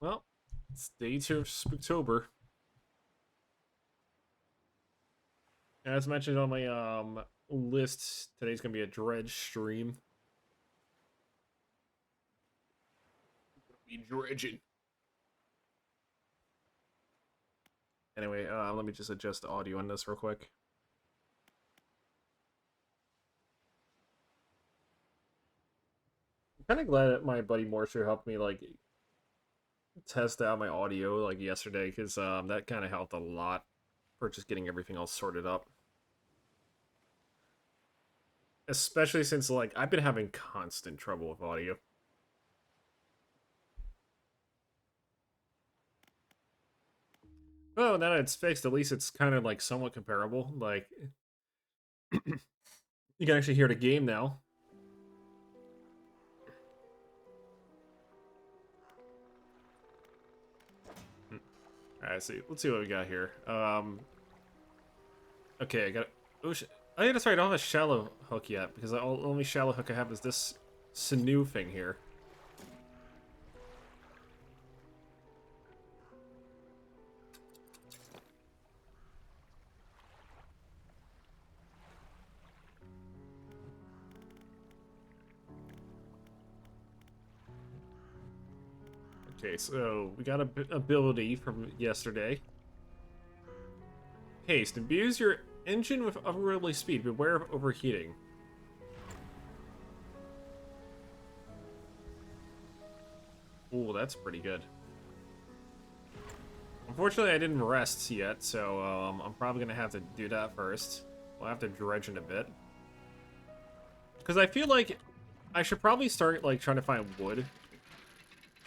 Well, it's day 2 of Spooktober. As mentioned on my list, today's gonna be a dredge stream. Be dredging. Anyway, let me just adjust the audio on this real quick. I'm kind of glad that my buddy Morsher helped me like test out my audio like yesterday, because that kind of helped a lot for just getting everything all sorted up. Especially since like I've been having constant trouble with audio. Well, now that it's fixed, at least it's kind of like somewhat comparable. Like you can actually hear the game now. Alright, see. Let's see what we got here. Okay, I got. Oh, oh yeah, that's right. I don't have a shallow hook yet because the only shallow hook I have is this sinew thing here. Okay, so we got a ability from yesterday. Haste. Imbues your engine with unruly speed. Beware of overheating. Ooh, that's pretty good. Unfortunately, I didn't rest yet, so I'm probably gonna have to do that first. We'll have to dredge in a bit. Because I feel like I should probably start like trying to find wood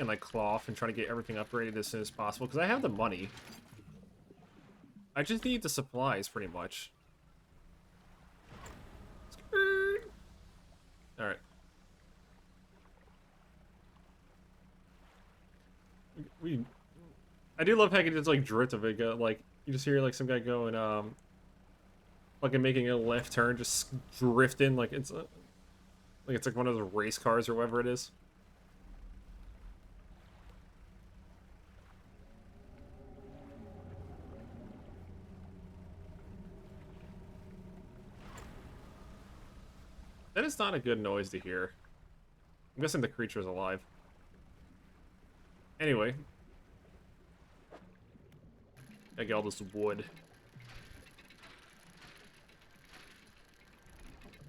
and like cloth and try to get everything upgraded as soon as possible because I have the money. I just need the supplies pretty much. All right. We I do love how you can just like drift of it. Go, like you just hear like some guy going fucking making a left turn, just drifting like it's like one of those race cars or whatever it is. That is not a good noise to hear. I'm guessing the creature's alive. Anyway, I get all this wood.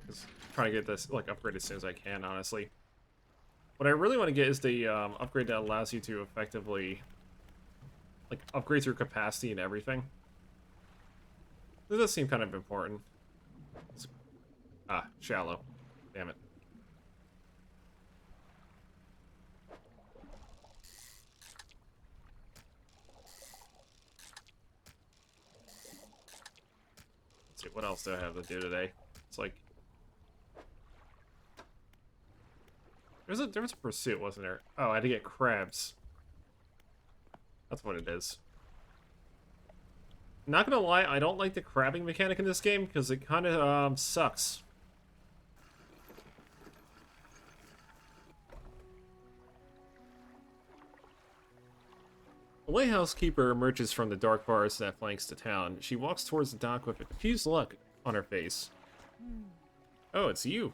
Just trying to get this like upgraded as soon as I can, honestly. What I really want to get is the upgrade that allows you to effectively like upgrade your capacity and everything. This does seem kind of important. Ah, shallow. Damn it. Let's see, what else do I have to do today? It's like there was a pursuit, wasn't there? Oh, I had to get crabs. That's what it is. Not gonna lie, I don't like the crabbing mechanic in this game because it kind of sucks. The lighthouse keeper emerges from the dark forest that flanks the town. She walks towards the dock with a confused look on her face. Oh, it's you.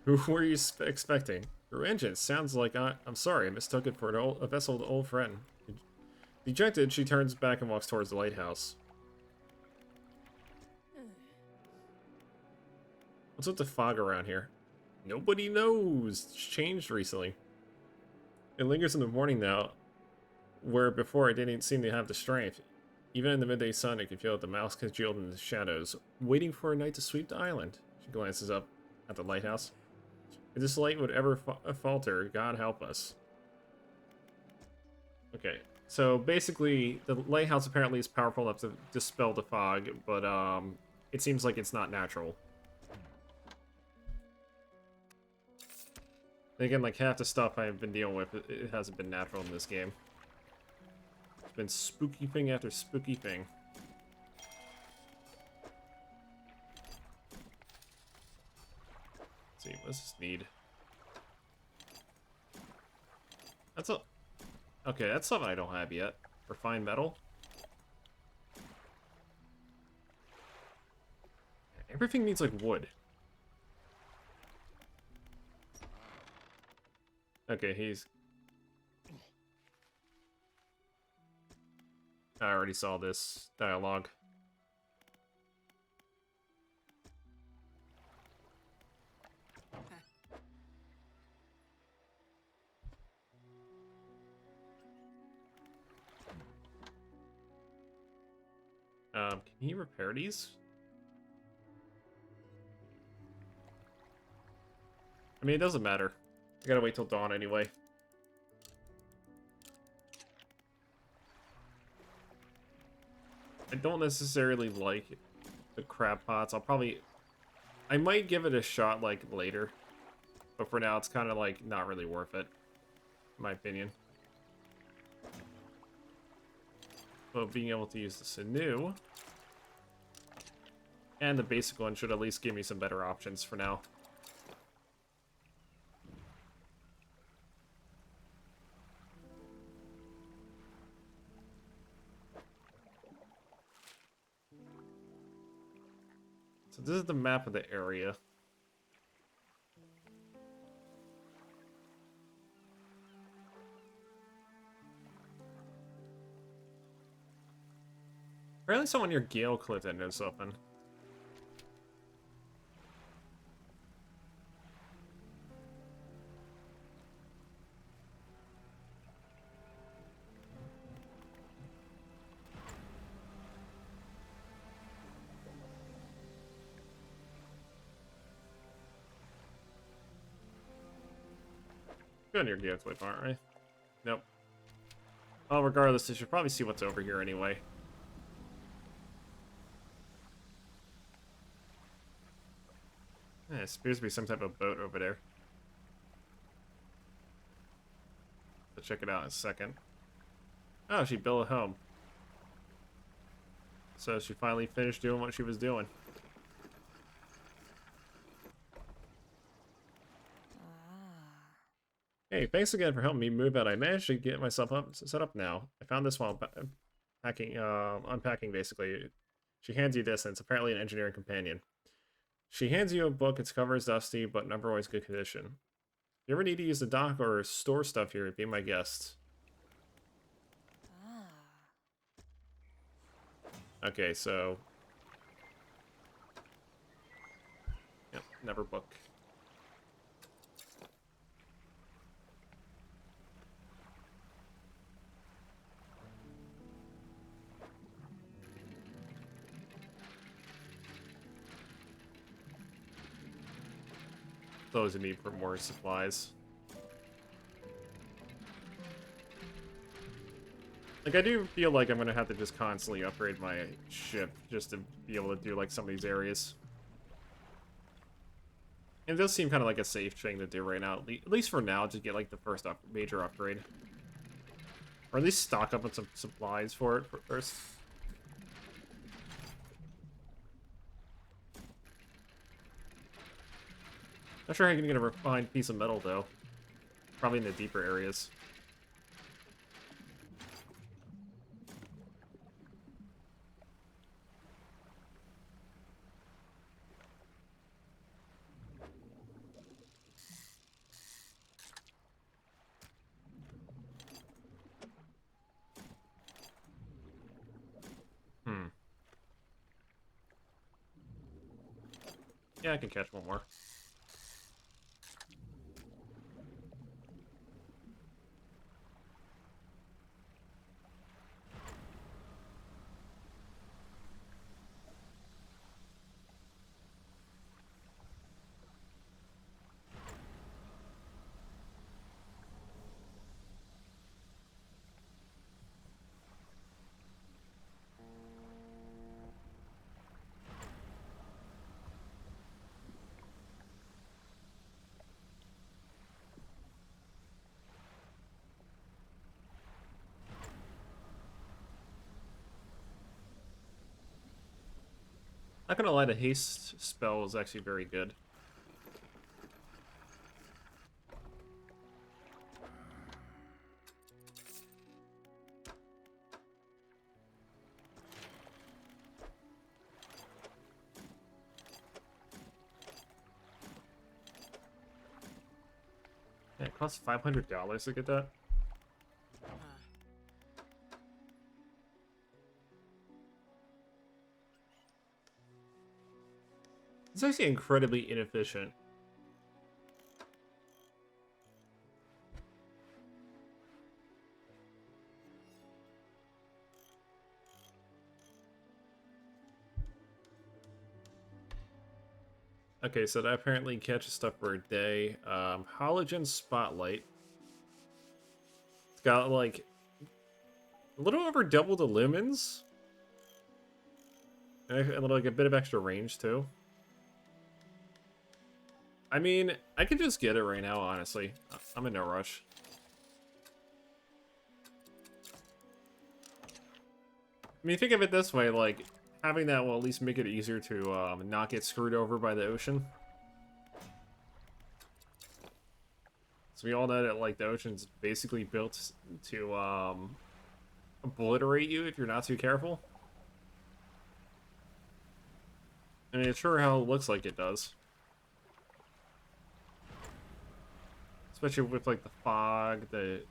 Who were you expecting? Your engine sounds like I'm sorry, I mistook it for a vessel of an old friend. Dejected, she turns back and walks towards the lighthouse. What's with the fog around here? Nobody knows. It's changed recently. It lingers in the morning now, where before it didn't seem to have the strength. Even in the midday sun, it could feel the mouse congealed in the shadows, waiting for a night to sweep the island. She glances up at the lighthouse. If this light would ever falter, God help us. Okay, so basically, the lighthouse apparently is powerful enough to dispel the fog, but it seems like it's not natural. And again, like half the stuff I've been dealing with, it hasn't been natural in this game. It's been spooky thing after spooky thing. Let's see, what does this need? That's a... Okay, that's something I don't have yet. Refined metal. Everything needs, like, wood. Okay, he's... I already saw this dialogue. Can he repair these? I mean, it doesn't matter. I gotta wait till dawn anyway. I don't necessarily like the crab pots. I might give it a shot, like, later. But for now, it's kind of, like, not really worth it. In my opinion. But being able to use this anew... And the basic one should at least give me some better options for now. So this is the map of the area. Apparently someone near Gale Cliff that knows something. Good near Gale Cliff, aren't we? Nope. Well, regardless, I should probably see what's over here anyway. Yeah, it appears to be some type of boat over there. I'll check it out in a second. Oh, she built a home. So she finally finished doing what she was doing. Hey, thanks again for helping me move out. I managed to get myself set up now. I found this while unpacking, basically. She hands you this, and it's apparently an engineering companion. She hands you a book. Its cover is dusty, but in otherwise good condition. If you ever need to use the dock or store stuff here, be my guest. Okay, so... Yep, never book. Those in need for more supplies. Like, I do feel like I'm gonna have to just constantly upgrade my ship just to be able to do, like, some of these areas. And it does seem kind of like a safe thing to do right now, at least for now, to get, like, the first major upgrade. Or at least stock up on some supplies for it first. Not sure how you're gonna get a refined piece of metal, though. Probably in the deeper areas. Yeah, I can catch one more. Not gonna lie, the haste spell is actually very good. it costs $500 to get that? It's actually incredibly inefficient. Okay, so that apparently catches stuff for a day. Halogen Spotlight. It's got like a little over double the lumens. And like a bit of extra range too. I mean, I could just get it right now, honestly. I'm in no rush. I mean, think of it this way, like, having that will at least make it easier to not get screwed over by the ocean. So we all know that, like, the ocean's basically built to obliterate you if you're not too careful. I mean, it's sure how it looks like it does. Especially with, like, the fog, the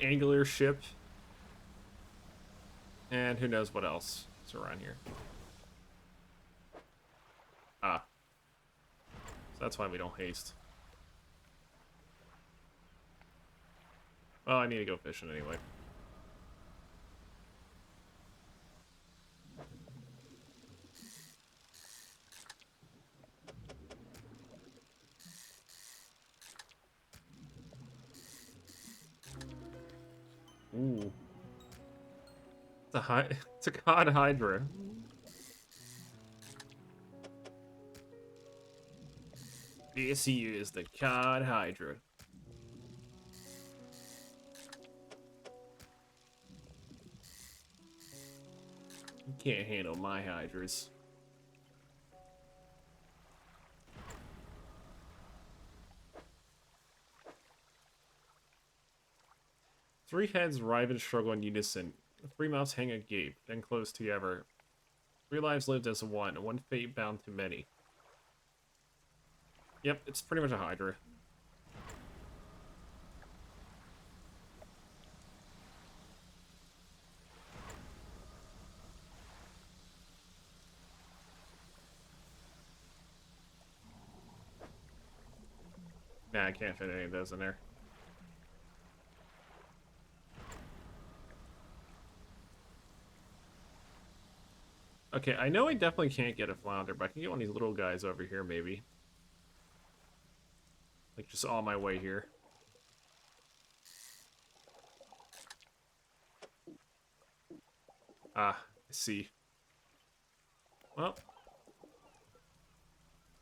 angular ship, and who knows what else is around here. Ah. So that's why we don't haste. Well, I need to go fishing anyway. Ooh. It's a cod hydra. This here is the cod hydra. You can't handle my hydras. Three heads writhe and struggle in unison. Three mouths hang agape, then close together. Three lives lived as one fate bound to many. Yep, it's pretty much a hydra. Nah, I can't fit any of those in there. Okay, I know I definitely can't get a flounder, but I can get one of these little guys over here, maybe. Like, just on my way here. Ah, I see. Well.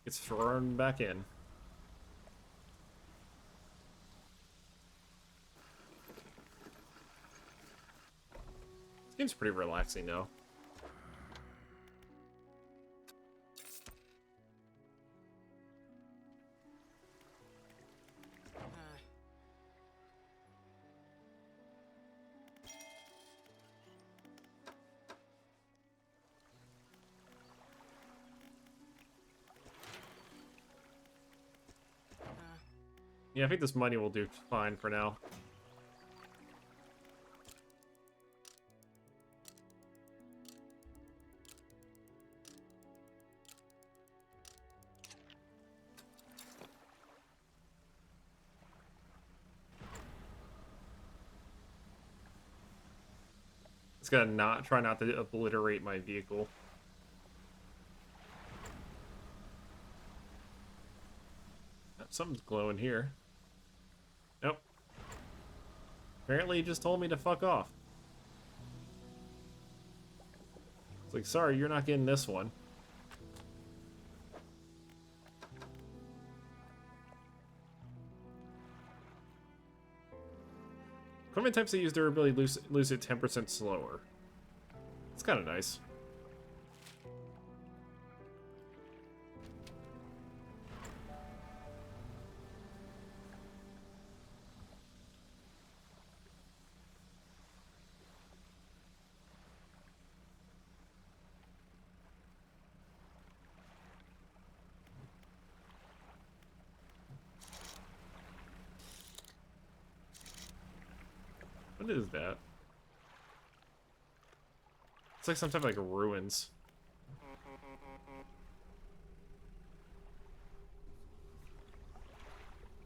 It's thrown back in. This game's pretty relaxing, though. Yeah, I think this money will do fine for now. It's gonna try not to obliterate my vehicle. Something's glowing here. Nope. Apparently he just told me to fuck off. It's like, sorry, you're not getting this one. Equipment types that use durability lose it 10% slower. It's kind of nice. What is that? It's like some type of like ruins.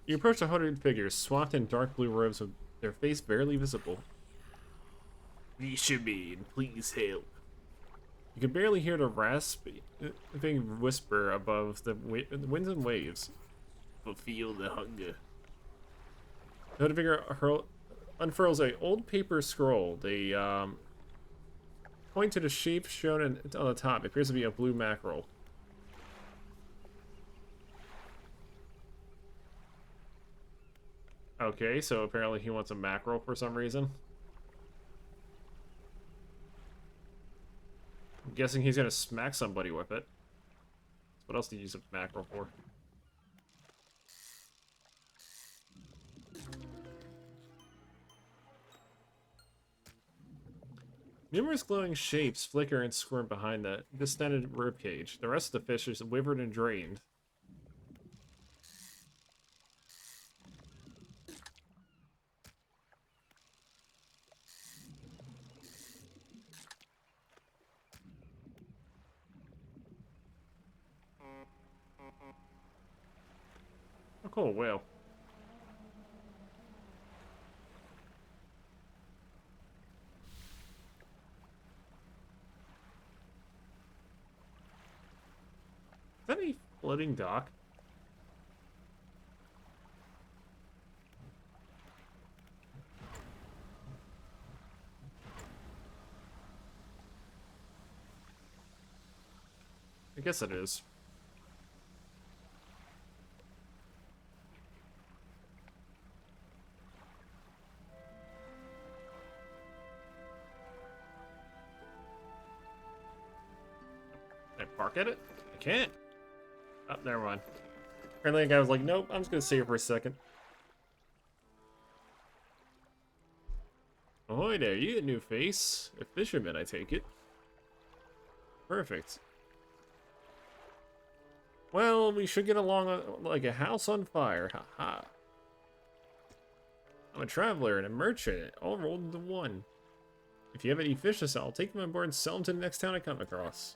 You approach a hooded figure, swathed in dark blue robes with their face barely visible. Fisherman, please help. You can barely hear the rasping whisper above the winds and waves. Fulfill the hunger. The hooded figure unfurls an old paper scroll. They point to the shape shown on the top. It appears to be a blue mackerel. Okay, so apparently he wants a mackerel for some reason. I'm guessing he's gonna smack somebody with it. What else do you use a mackerel for? Numerous glowing shapes flicker and squirm behind the distended ribcage. The rest of the fish is withered and drained. Oh, cool, whale. Is that a floating dock? I guess it is. Can I park at it? I can't. Oh, never mind. Apparently the guy was like, nope, I'm just gonna stay here for a second. Ahoy there, you get a new face. A fisherman, I take it. Perfect. Well, we should get along like a house on fire. Haha. I'm a traveler and a merchant, all rolled into one. If you have any fish to sell, I'll take them on board and sell them to the next town I come across.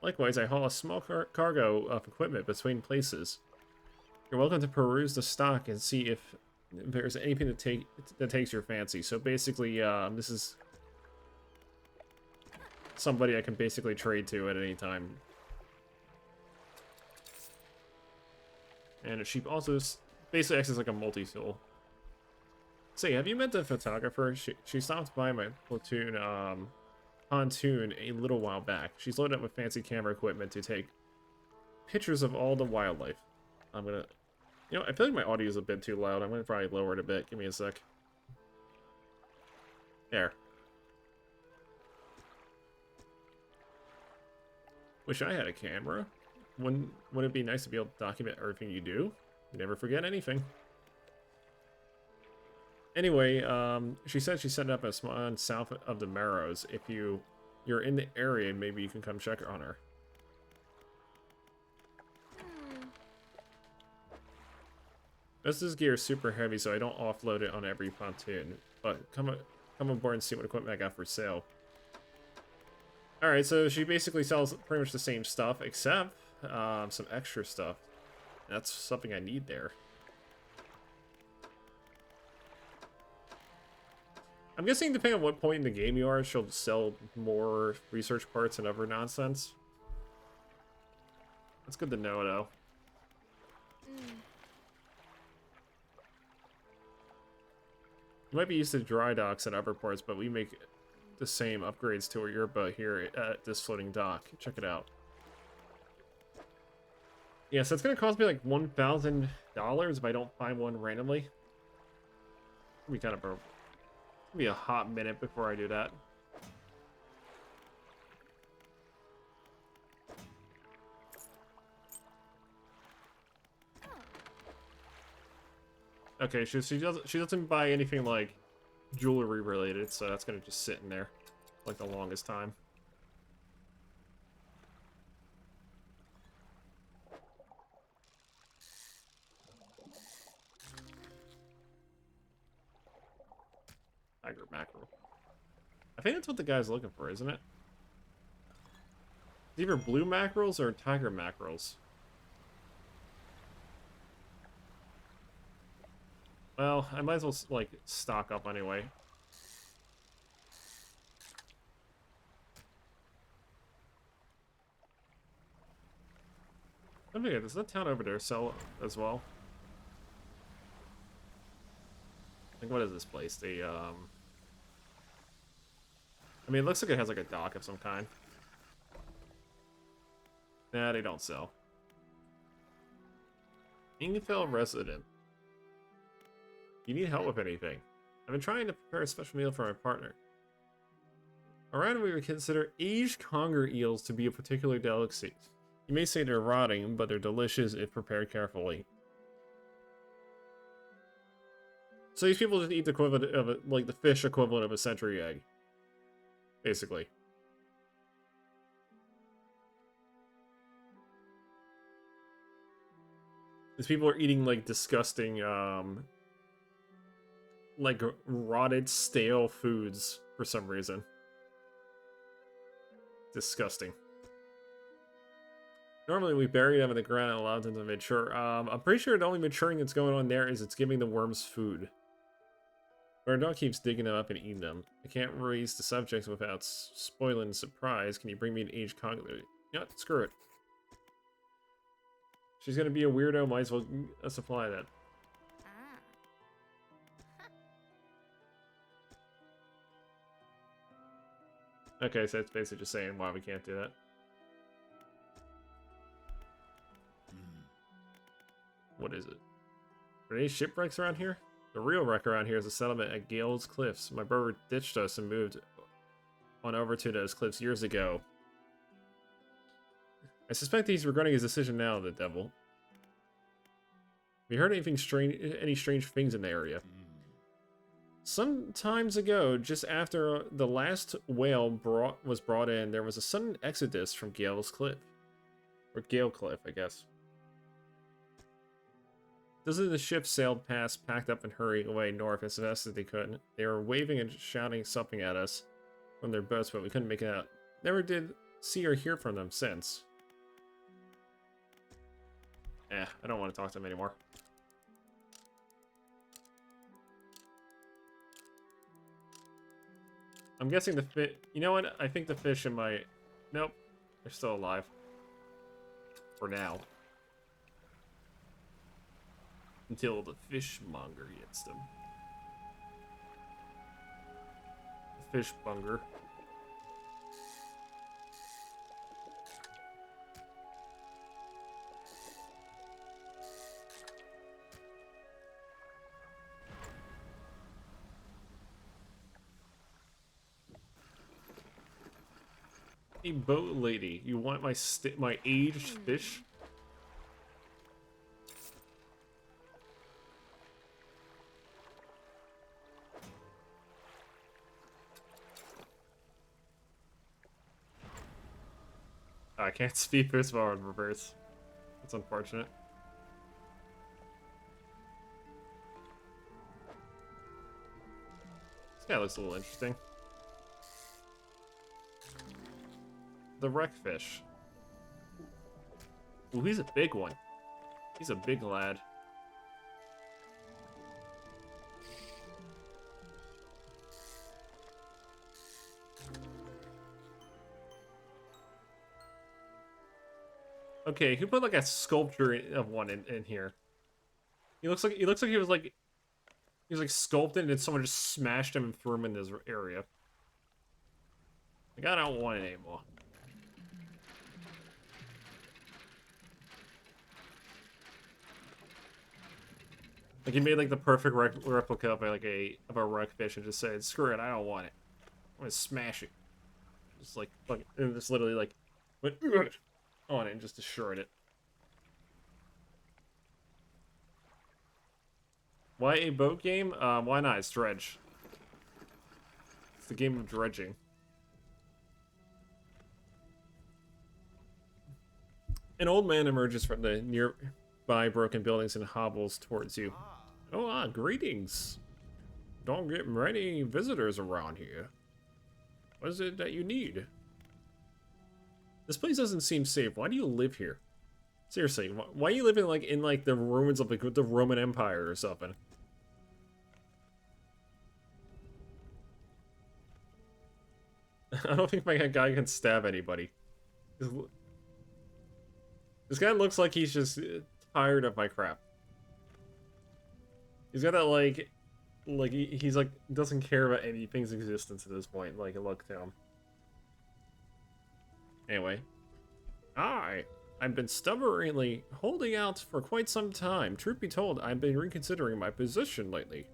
Likewise, I haul a small cargo of equipment between places. You're welcome to peruse the stock and see if there's anything that takes your fancy. So basically, this is somebody I can basically trade to at any time. And she also basically acts as like a multi-tool. Say, have you met the photographer? She stopped by my platoon pontoon a little while back. She's loaded up with fancy camera equipment to take pictures of all the wildlife. I'm gonna... You know, I feel like my audio is a bit too loud. I'm gonna probably lower it a bit. Give me a sec. There. Wish I had a camera. Wouldn't it be nice to be able to document everything you do? You never forget anything. Anyway, she said she set up a small south of the Marrows. If you're in the area, maybe you can come check on her. This gear is super heavy, so I don't offload it on every pontoon. But come aboard and see what equipment I got for sale. Alright, so she basically sells pretty much the same stuff, except some extra stuff. That's something I need there. I'm guessing depending on what point in the game you are, she'll sell more research parts and other nonsense. That's good to know, though. You might be used to dry docks and other ports, but we make the same upgrades to your boat here at this floating dock. Check it out. Yeah, so it's going to cost me like $1,000 if I don't find one randomly. It'll be kind of broke. It'll be a hot minute before I do that. Okay, she doesn't buy anything like jewelry related, so that's gonna just sit in there like the longest time. Tiger mackerel. I think that's what the guy's looking for, isn't it? It's either blue mackerels or tiger mackerels. Well, I might as well, like, stock up anyway. Let me get this. Does that town over there sell as well? Like, what is this place? The, I mean, it looks like it has, like, a dock of some kind. Nah, they don't sell. Ingefell resident. You need help with anything? I've been trying to prepare a special meal for my partner. Around we would consider aged conger eels to be a particular delicacy. You may say they're rotting, but they're delicious if prepared carefully. So these people just eat the equivalent of like the fish equivalent of a century egg, basically. These people are eating like disgusting, like rotted, stale foods for some reason. Disgusting. Normally we bury them in the ground and allow them to mature. I'm pretty sure the only maturing that's going on there is it's giving the worms food. But our dog keeps digging them up and eating them. I can't raise the subject without spoiling the surprise. Can you bring me an aged conger? Yeah, screw it. She's gonna be a weirdo, might as well supply that. Okay, so it's basically just saying why we can't do that. What is it? Are there any shipwrecks around here? The real wreck around here is a settlement at Gale's Cliffs. My brother ditched us and moved on over to those cliffs years ago. I suspect he's regretting his decision now, the devil. Have you heard anything strange? Any strange things in the area? Some times ago, just after the last whale was brought in, there was a sudden exodus from Gale's Cliff. Or Gale Cliff, I guess. Dozens of the ships sailed past, packed up and hurrying away north as fast as they could. They were waving and shouting something at us from their boats, but we couldn't make it out. Never did see or hear from them since. I don't want to talk to them anymore. I'm guessing the fish... You know what? I think the fish in my... Nope. They're still alive. For now. Until the fishmonger gets them. The fishmonger. Hey, boat lady, you want my aged fish? I can't speak this far in reverse. That's unfortunate. This guy looks a little interesting. The wreckfish. Ooh, he's a big one. He's a big lad. Okay, who put like a sculpture of one in here? He looks like he was like sculpted and someone just smashed him and threw him in this area. Like, I don't want it anymore. Like he made like the perfect replica of like a wreckfish and just said, "Screw it, I don't want it. I'm gonna smash it." Just like and just literally like went on it and just destroyed it. Why a boat game? Why not? It's dredge. It's the game of dredging. An old man emerges from the nearby broken buildings and hobbles towards you. Oh, greetings. Don't get many visitors around here. What is it that you need? This place doesn't seem safe. Why do you live here? Seriously, why are you living like in like the ruins of like the Roman Empire or something? I don't think my guy can stab anybody. This guy looks like he's just tired of my crap. He's got that like he's like doesn't care about anything's existence at this point. Like look to him. Anyway, I've been stubbornly holding out for quite some time. Truth be told, I've been reconsidering my position lately.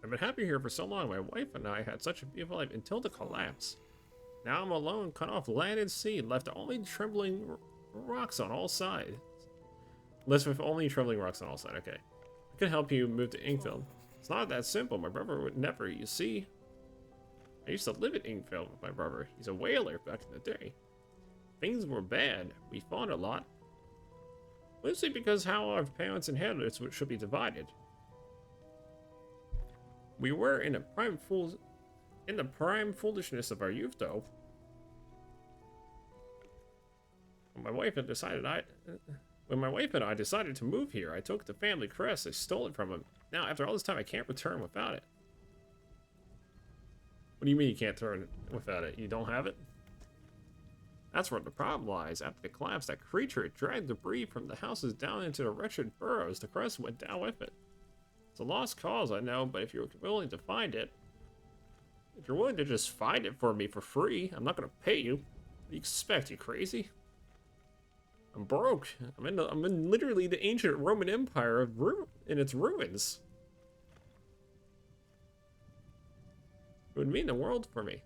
I've been happy here for so long. My wife and I had such a beautiful life until the collapse. Now I'm alone, cut off land and sea, left only trembling rocks on all sides. Left with only trembling rocks on all sides. Okay. I can help you move to Inkfield. It's not that simple. My brother would never, you see. I used to live at Inkfield with my brother. He's a whaler back in the day. Things were bad. We fought a lot. Mostly because how our parents inherited it should be divided. We were in the prime foolishness of our youth, though. When my wife and I decided to move here, I took the family crest. I stole it from him. Now, after all this time, I can't return without it. What do you mean you can't turn without it? You don't have it? That's where the problem lies. After the collapse, that creature dragged debris from the houses down into the wretched burrows. The crest went down with it. It's a lost cause, I know, but if you're willing to find it, if you're willing to just find it for me for free, I'm not gonna pay you. What do you expect? You crazy? I'm broke. I'm in literally the ancient Roman Empire in its ruins. It would mean the world for me.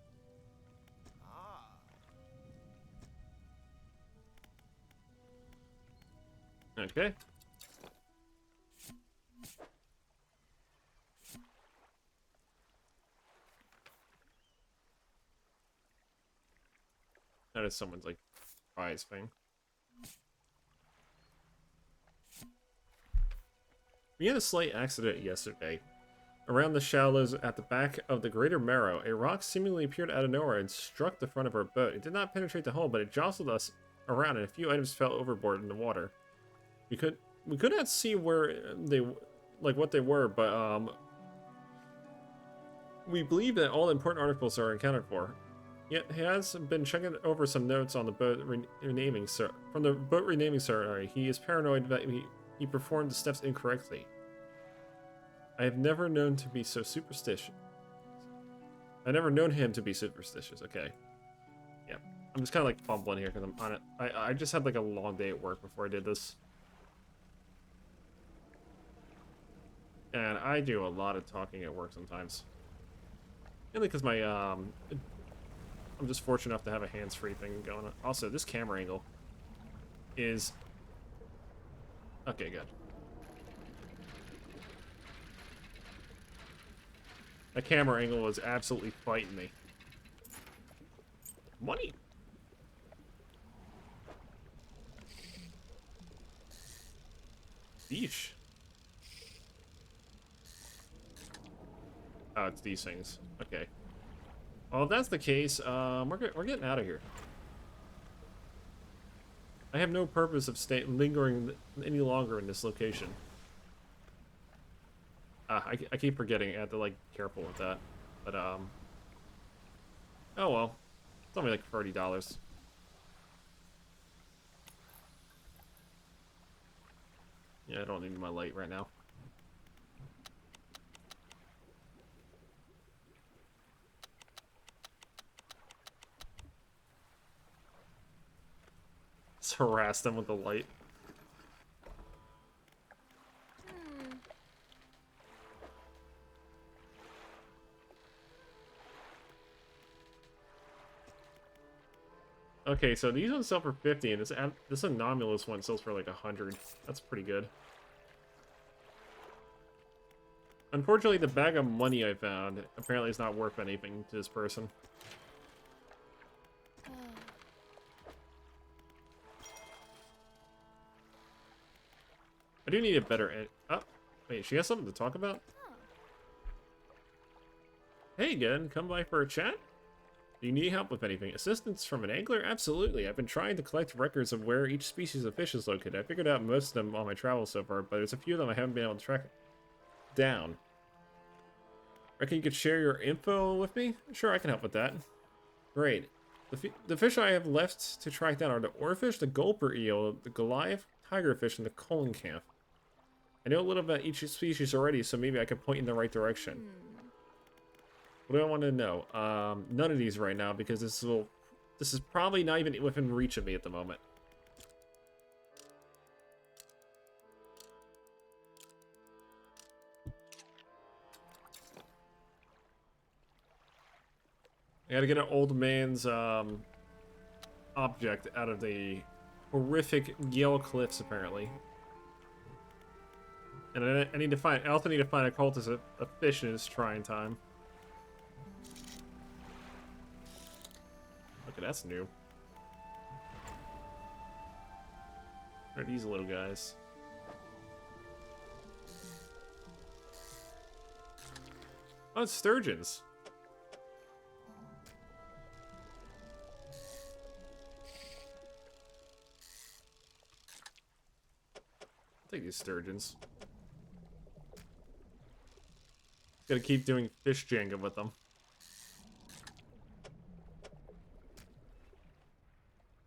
Okay. That is someone's like prize thing. We had a slight accident yesterday. Around the shallows at the back of the Greater Marrow, a rock seemingly appeared out of nowhere and struck the front of our boat. It did not penetrate the hull, but it jostled us around and a few items fell overboard in the water. We could not see where what they were, but we believe that all important articles are accounted for. Yet he has been checking over some notes on the boat renaming ceremony. He is paranoid that he performed the steps incorrectly. I have never known to be so superstitious. I've never known him to be superstitious. Okay. Yeah. I'm just kind of like fumbling here because I'm on it. I just had like a long day at work before I did this. And I do a lot of talking at work sometimes. Mainly because my, I'm just fortunate enough to have a hands-free thing going on. Also, this camera angle is... Okay, good. That camera angle was absolutely fighting me. Money! Yeesh. Oh, it's these things. Okay. Well, if that's the case, we're getting out of here. I have no purpose of lingering any longer in this location. I keep forgetting. I have to, like, be careful with that. But, oh well. It's only like $30. Yeah, I don't need my light right now. Just harass them with the light. Okay, so these ones sell for 50, and this anomalous one sells for like 100. That's pretty good. Unfortunately, the bag of money I found apparently is not worth anything to this person. I do need a better... Oh, wait, she has something to talk about? Hey again, come by for a chat? Do you need help with anything? Assistance from an angler? Absolutely. I've been trying to collect records of where each species of fish is located. I figured out most of them on my travels so far, but there's a few of them I haven't been able to track down. Reckon you could share your info with me? Sure, I can help with that. Great. The fish I have left to track down are the oarfish, the gulper eel, the Goliath, tigerfish, and the coelacanth. I know a little about each species already, so maybe I could point you in the right direction. What do I want to know? None of these right now, because this is probably not even within reach of me at the moment. I gotta get an old man's object out of the horrific Yale cliffs, apparently. And I need to find. I also need to find a cultist a fish in his trying time. Okay, that's new. What are these little guys? Oh, it's sturgeons. I'll take these sturgeons. Gotta keep doing fish Jenga with them.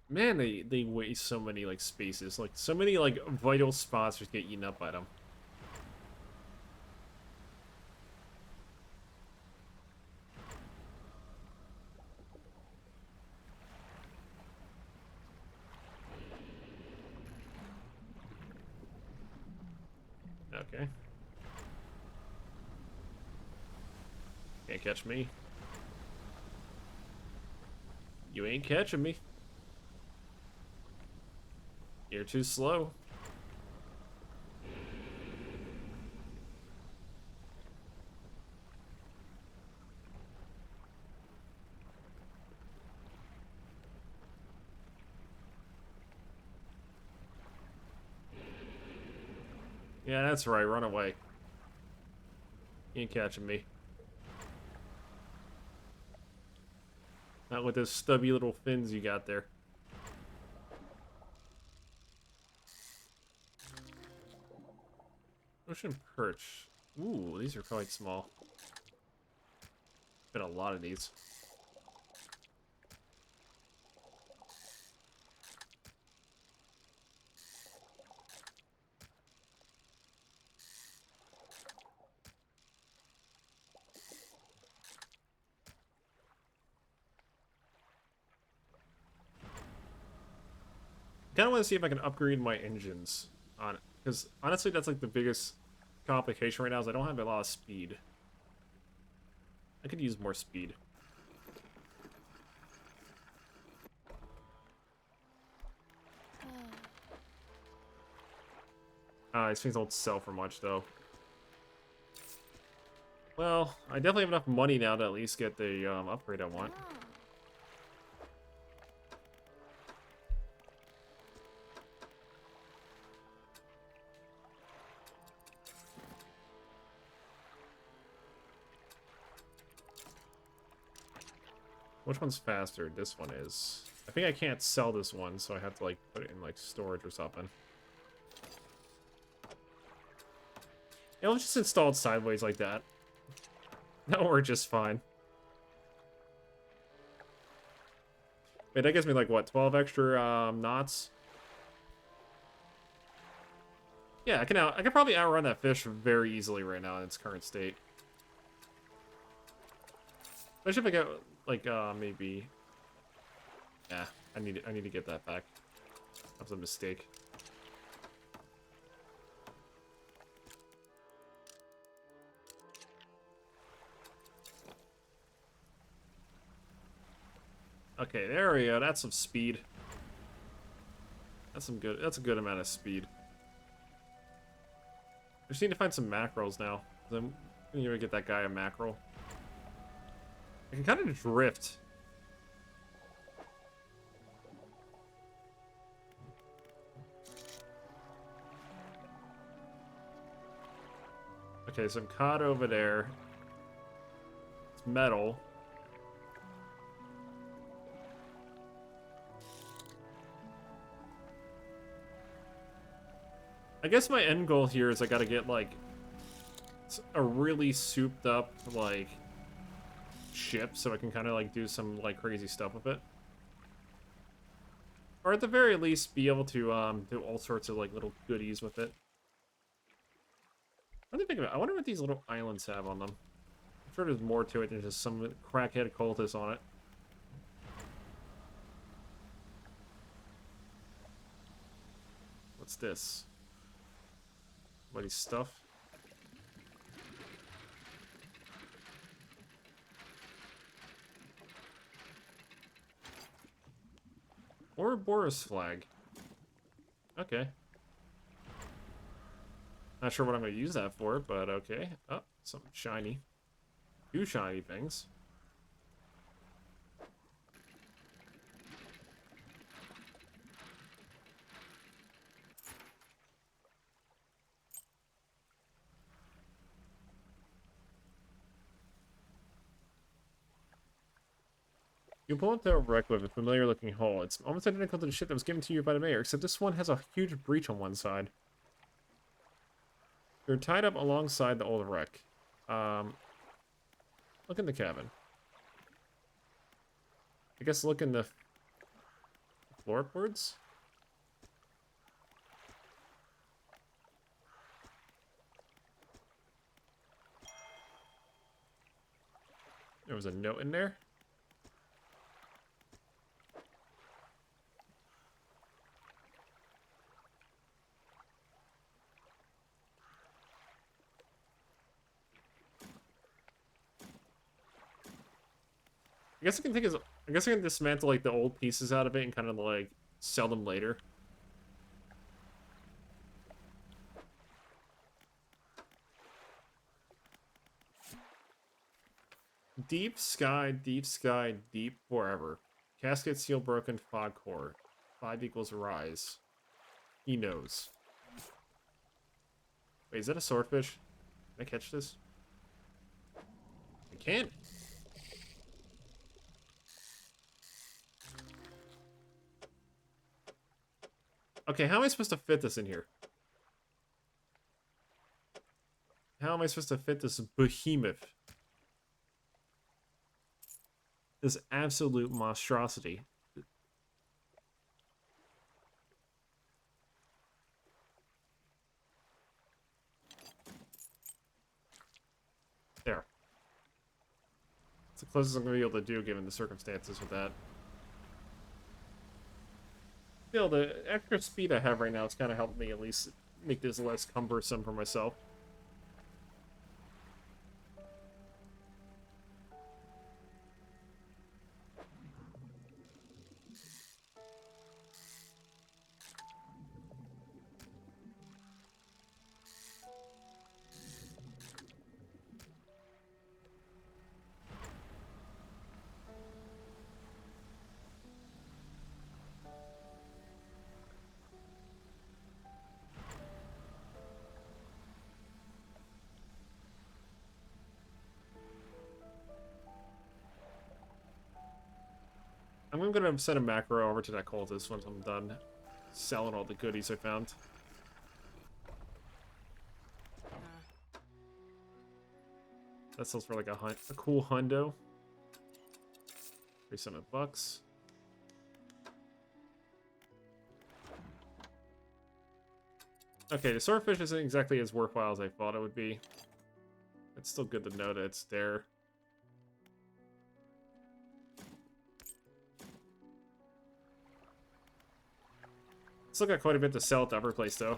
Man, they waste so many, like, spaces. Like, so many, like, vital spots just get eaten up by them. Okay. Can't catch me. You ain't catching me. You're too slow. Yeah, that's right. Run away. You ain't catching me. Not with those stubby little fins you got there. Ocean perch. Ooh, these are quite small. Been a lot of these. Kind of want to see if I can upgrade my engines on it, because honestly, that's like the biggest complication right now is I don't have a lot of speed. I could use more speed. These things don't sell for much though. Well, I definitely have enough money now to at least get the upgrade I want. Which one's faster? This one is. I think I can't sell this one, so I have to like put it in like storage or something. Yeah, let's just install it sideways like that. That'll work just fine. Wait, that gives me like what, 12 extra knots? Yeah, I can probably outrun that fish very easily right now in its current state. Especially if I get like maybe. Yeah, I need to get that back. That was a mistake. Okay, there we go. That's some speed. That's a good amount of speed. I just need to find some mackerels now. I'm gonna get that guy a mackerel. I can kind of drift. Okay, so I'm caught over there. Let's metal. I guess my end goal here is I gotta get, like, a really souped up, like, ship so I can kind of, like, do some, like, crazy stuff with it. Or at the very least, be able to, do all sorts of, like, little goodies with it. What do you think about it? I wonder what these little islands have on them. I'm sure there's more to it than just some crackhead cultists on it. What's this? Somebody's stuff? Or a Boris flag. Okay. Not sure what I'm going to use that for, but okay. Oh, something shiny. Two shiny things. You pull up the wreck with a familiar-looking hull. It's almost identical to the ship that was given to you by the mayor, except this one has a huge breach on one side. You're tied up alongside the old wreck. Look in the cabin. I guess look in the floorboards? There was a note in there. I guess I can dismantle like the old pieces out of it and kind of like sell them later. Deep sky, deep forever. Casket seal broken, fog core. 5 equals rise. He knows. Wait, is that a swordfish? Can I catch this? I can't. Okay, how am I supposed to fit this in here? How am I supposed to fit this behemoth? This absolute monstrosity. There. It's the closest I'm going to be able to do given the circumstances with that. Still, the extra speed I have right now, it's kind of helped me at least make this less cumbersome for myself. I'm gonna send a macro over to that cultist once I'm done selling all the goodies I found. That sells for like a cool hundo. $300. Okay, the swordfish isn't exactly as worthwhile as I thought it would be. It's still good to know that it's there. Still got quite a bit to sell at the upper place, though.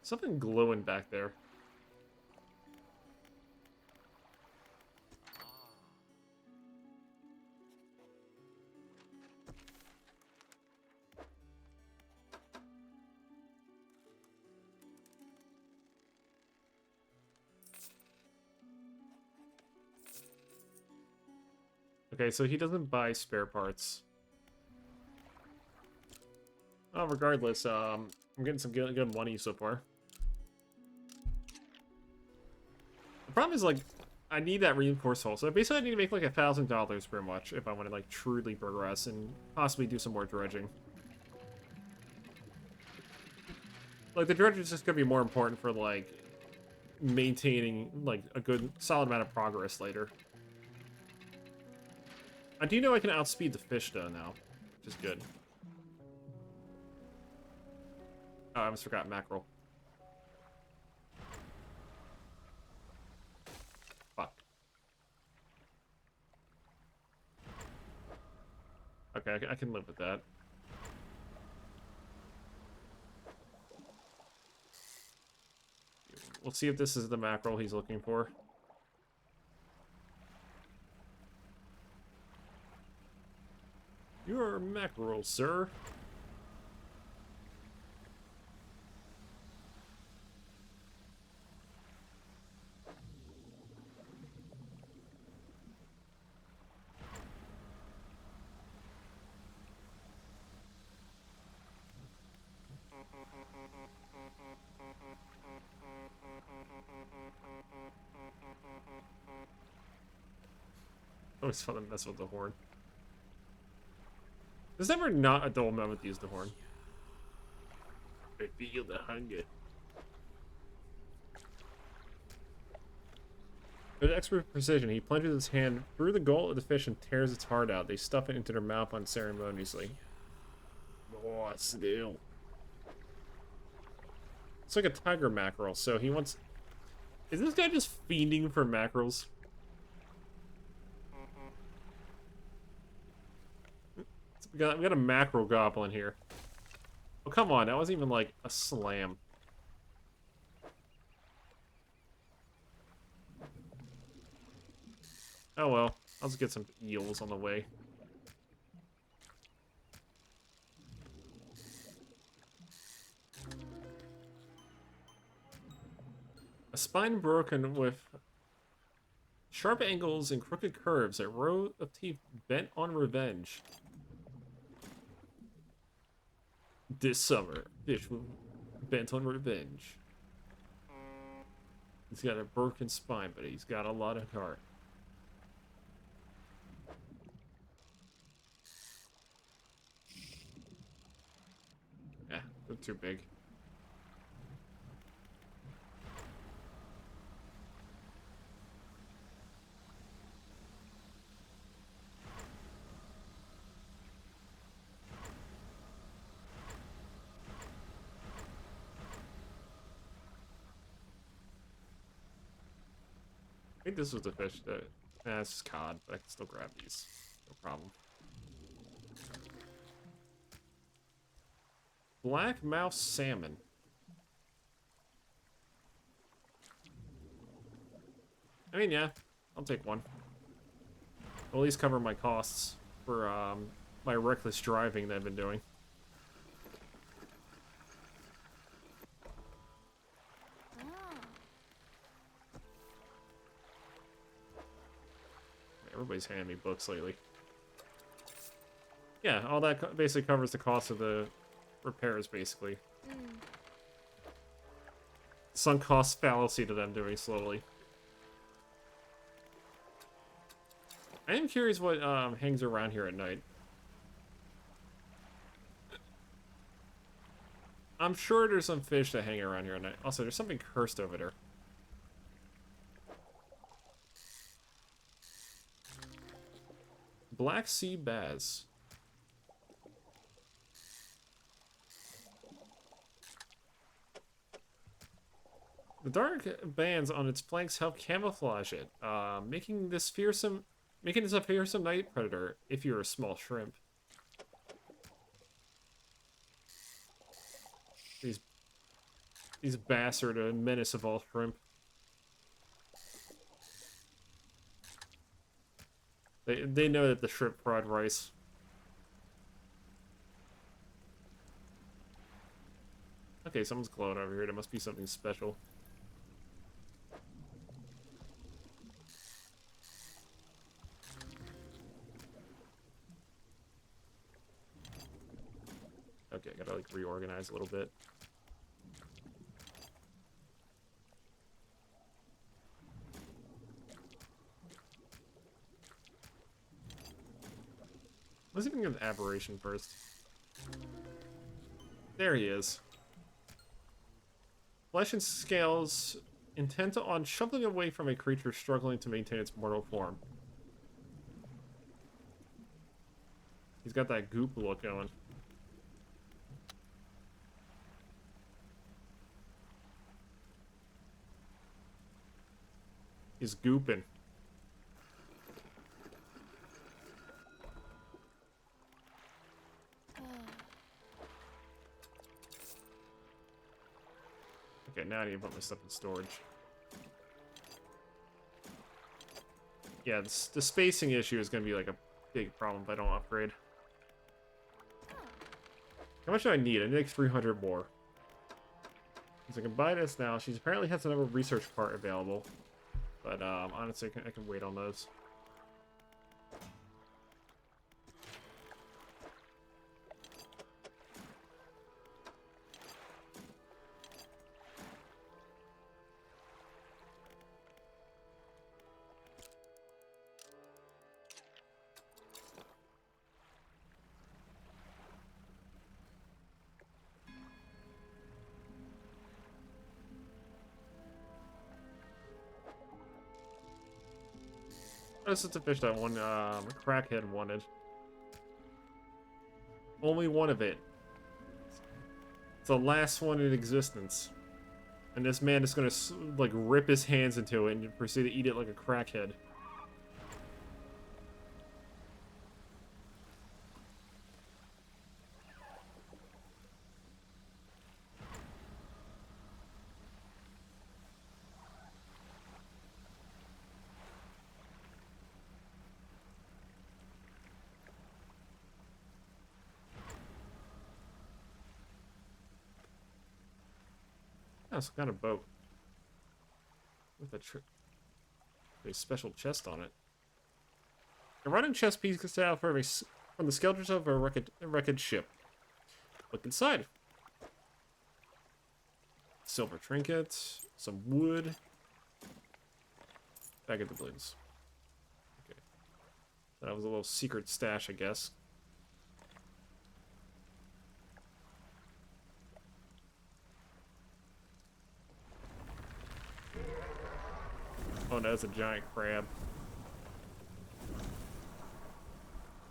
Something glowing back there. Okay, so he doesn't buy spare parts. Oh, regardless, I'm getting some good money so far. The problem is, like, I need that reinforced hull. So basically I need to make like $1,000 pretty much if I want to like truly progress and possibly do some more dredging. Like the dredge is just gonna be more important for like maintaining like a good solid amount of progress later. I do know I can outspeed the fish though now, which is good. Oh, I almost forgot mackerel. Fuck. Okay, I can live with that. We'll see if this is the mackerel he's looking for. You're a mackerel, sir. Always fun to mess with the horn. There's never not a dull moment to use the horn. I feel the hunger. With expert precision, he plunges his hand through the gullet of the fish and tears its heart out. They stuff it into their mouth unceremoniously. Oh, still. It's like a tiger mackerel, so he wants... Is this guy just fiending for mackerels? We got a mackerel goblin here. Oh, come on. That wasn't even, like, a slam. Oh, well. I'll just get some eels on the way. A spine broken with sharp angles and crooked curves, a row of teeth bent on revenge. This summer, fish bent on revenge. He's got a broken spine, but he's got a lot of heart. Yeah, they're too big. I think this was the fish that... Nah, it's just cod, but I can still grab these. No problem. Black mouse salmon. I mean, yeah, I'll take one. I'll at least cover my costs for my reckless driving that I've been doing. Everybody's handing me books lately. Yeah, all that basically covers the cost of the repairs, basically. Sunk cost fallacy that I'm doing slowly. I am curious what hangs around here at night. I'm sure there's some fish that hang around here at night. Also, there's something cursed over there. Black sea bass. The dark bands on its flanks help camouflage it, making this a fearsome night predator if you're a small shrimp. These bass are the menace of all shrimp. They know that the shrimp fried rice. Okay, someone's glowing over here. There must be something special. reorganize a little bit. Let's even get an aberration first. There he is. Flesh and scales intent on shuffling away from a creature struggling to maintain its mortal form. He's got that goop look going. He's gooping. Okay, now I need to put my stuff in storage. Yeah, the spacing issue is going to be like a big problem if I don't upgrade. How much do I need? I need like 300 more. So I can buy this now. She apparently has another research part available. But honestly, I can wait on those. This is the fish that one crackhead wanted. Only one of it. It's the last one in existence. And this man is gonna like rip his hands into it and proceed to eat it like a crackhead. Oh, some kind of boat. With a special chest on it. A running chest piece gets out from the skeletons of a wrecked ship. Look inside. Silver trinkets, some wood. Back at the blues. Okay. That was a little secret stash, I guess. Oh no, it's a giant crab.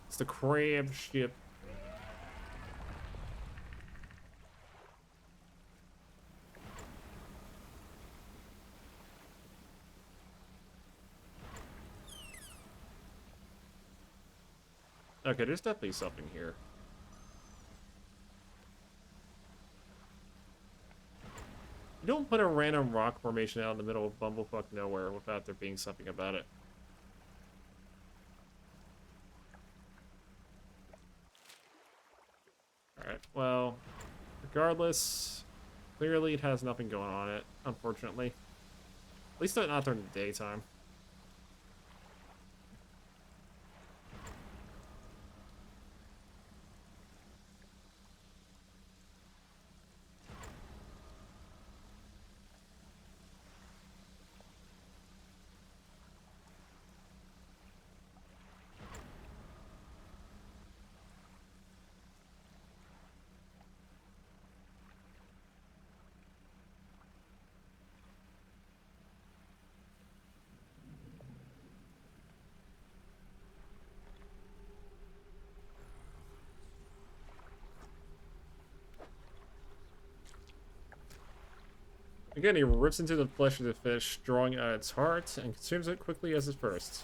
It's the crab ship. Okay, there's definitely something here. You don't put a random rock formation out in the middle of bumblefuck nowhere without there being something about it. Alright, well, regardless, clearly it has nothing going on it, unfortunately. At least not during the daytime. Again, he rips into the flesh of the fish, drawing out its heart, and consumes it quickly as his first.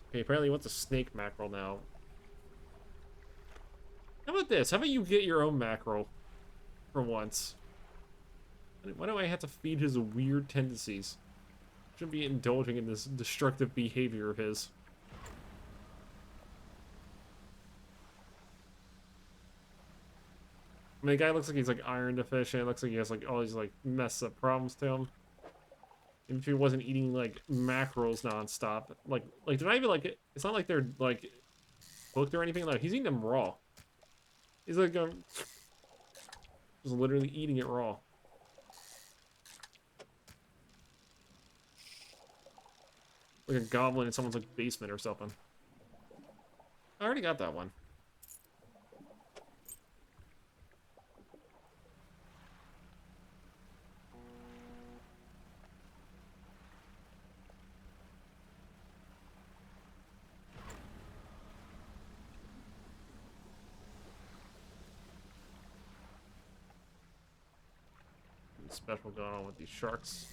Okay, apparently he wants a snake mackerel now. How about this? How about you get your own mackerel for once? Why do I have to feed his weird tendencies? Shouldn't be indulging in this destructive behavior of his. I mean, the guy looks like he's like iron deficient. It looks like he has like all these like messed up problems to him. Even if he wasn't eating like mackerels nonstop, like they're not even like it's not like they're like cooked or anything. Like he's eating them raw. He's like just literally eating it raw. Like a goblin in someone's like basement or something. I already got that one. Special going on with these sharks.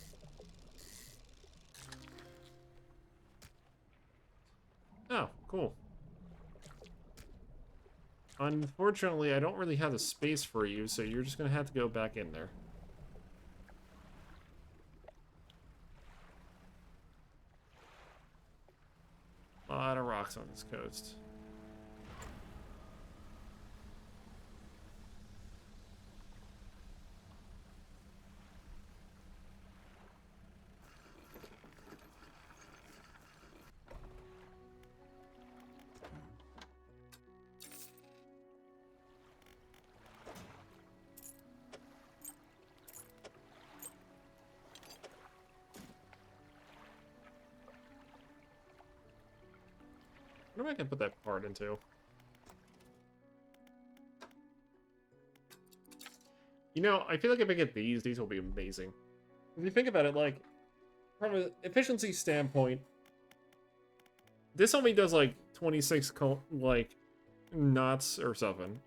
Oh, cool. Unfortunately, I don't really have the space for you, so you're just gonna have to go back in there. A lot of rocks on this coast. What am I gonna put that part into? You know, I feel like if I get these will be amazing. If you think about it, like, from an efficiency standpoint, this only does like 26 knots or something.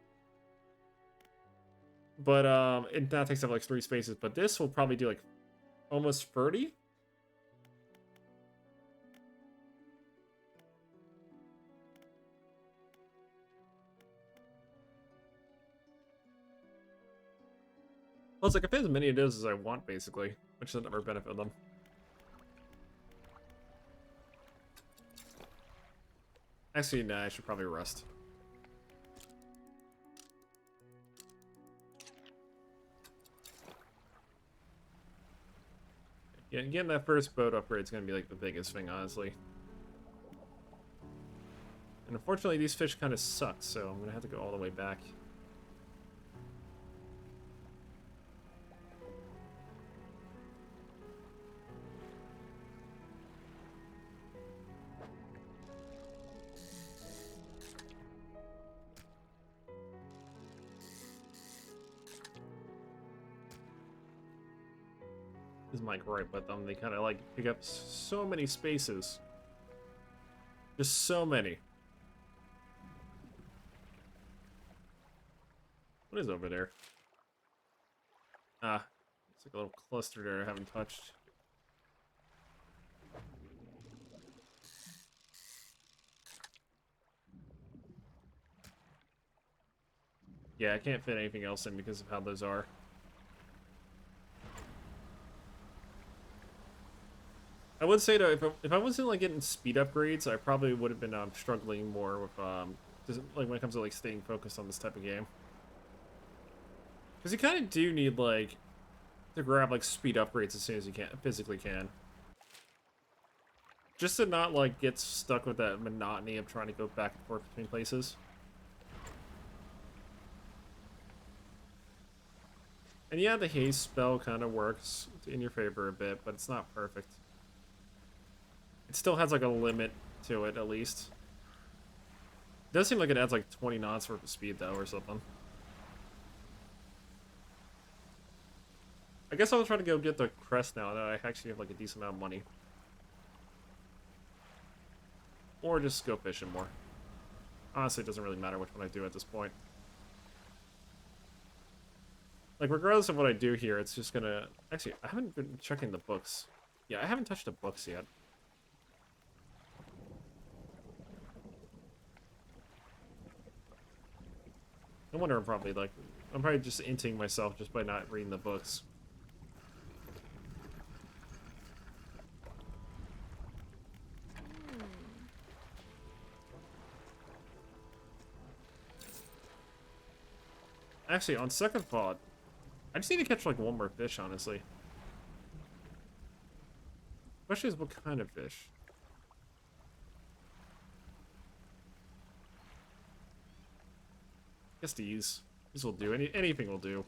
But it now takes up like 3 spaces, but this will probably do like almost 30. Well, it's like I fit as many of those as I want, basically, which doesn't ever benefit them. Actually, nah, I should probably rest. Yeah, getting that first boat upgrade is going to be like the biggest thing, honestly. And unfortunately, these fish kind of suck, so I'm going to have to go all the way back. This is my gripe with them. They kind of like pick up so many spaces. Just so many. What is over there? Ah, it's like a little cluster there I haven't touched. Yeah, I can't fit anything else in because of how those are. I would say though, if I wasn't like getting speed upgrades, I probably would have been struggling more with just, like when it comes to like staying focused on this type of game. Because you kind of do need like to grab like speed upgrades as soon as you physically can, just to not like get stuck with that monotony of trying to go back and forth between places. And yeah, the haste spell kind of works in your favor a bit, but it's not perfect. It still has like a limit to it, at least. It does seem like it adds like 20 knots worth of speed though, or something. I guess I'll try to go get the crest now that I actually have like a decent amount of money. Or just go fishing more. Honestly, it doesn't really matter which one I do at this point. Like, regardless of what I do here, it's just gonna... Actually, I haven't been checking the books. Yeah, I haven't touched the books yet. No wonder I'm probably like... I'm probably just inting myself just by not reading the books. Actually, on second thought, I just need to catch like one more fish, honestly. Question is, what kind of fish? Guess these. These will do. Anything will do.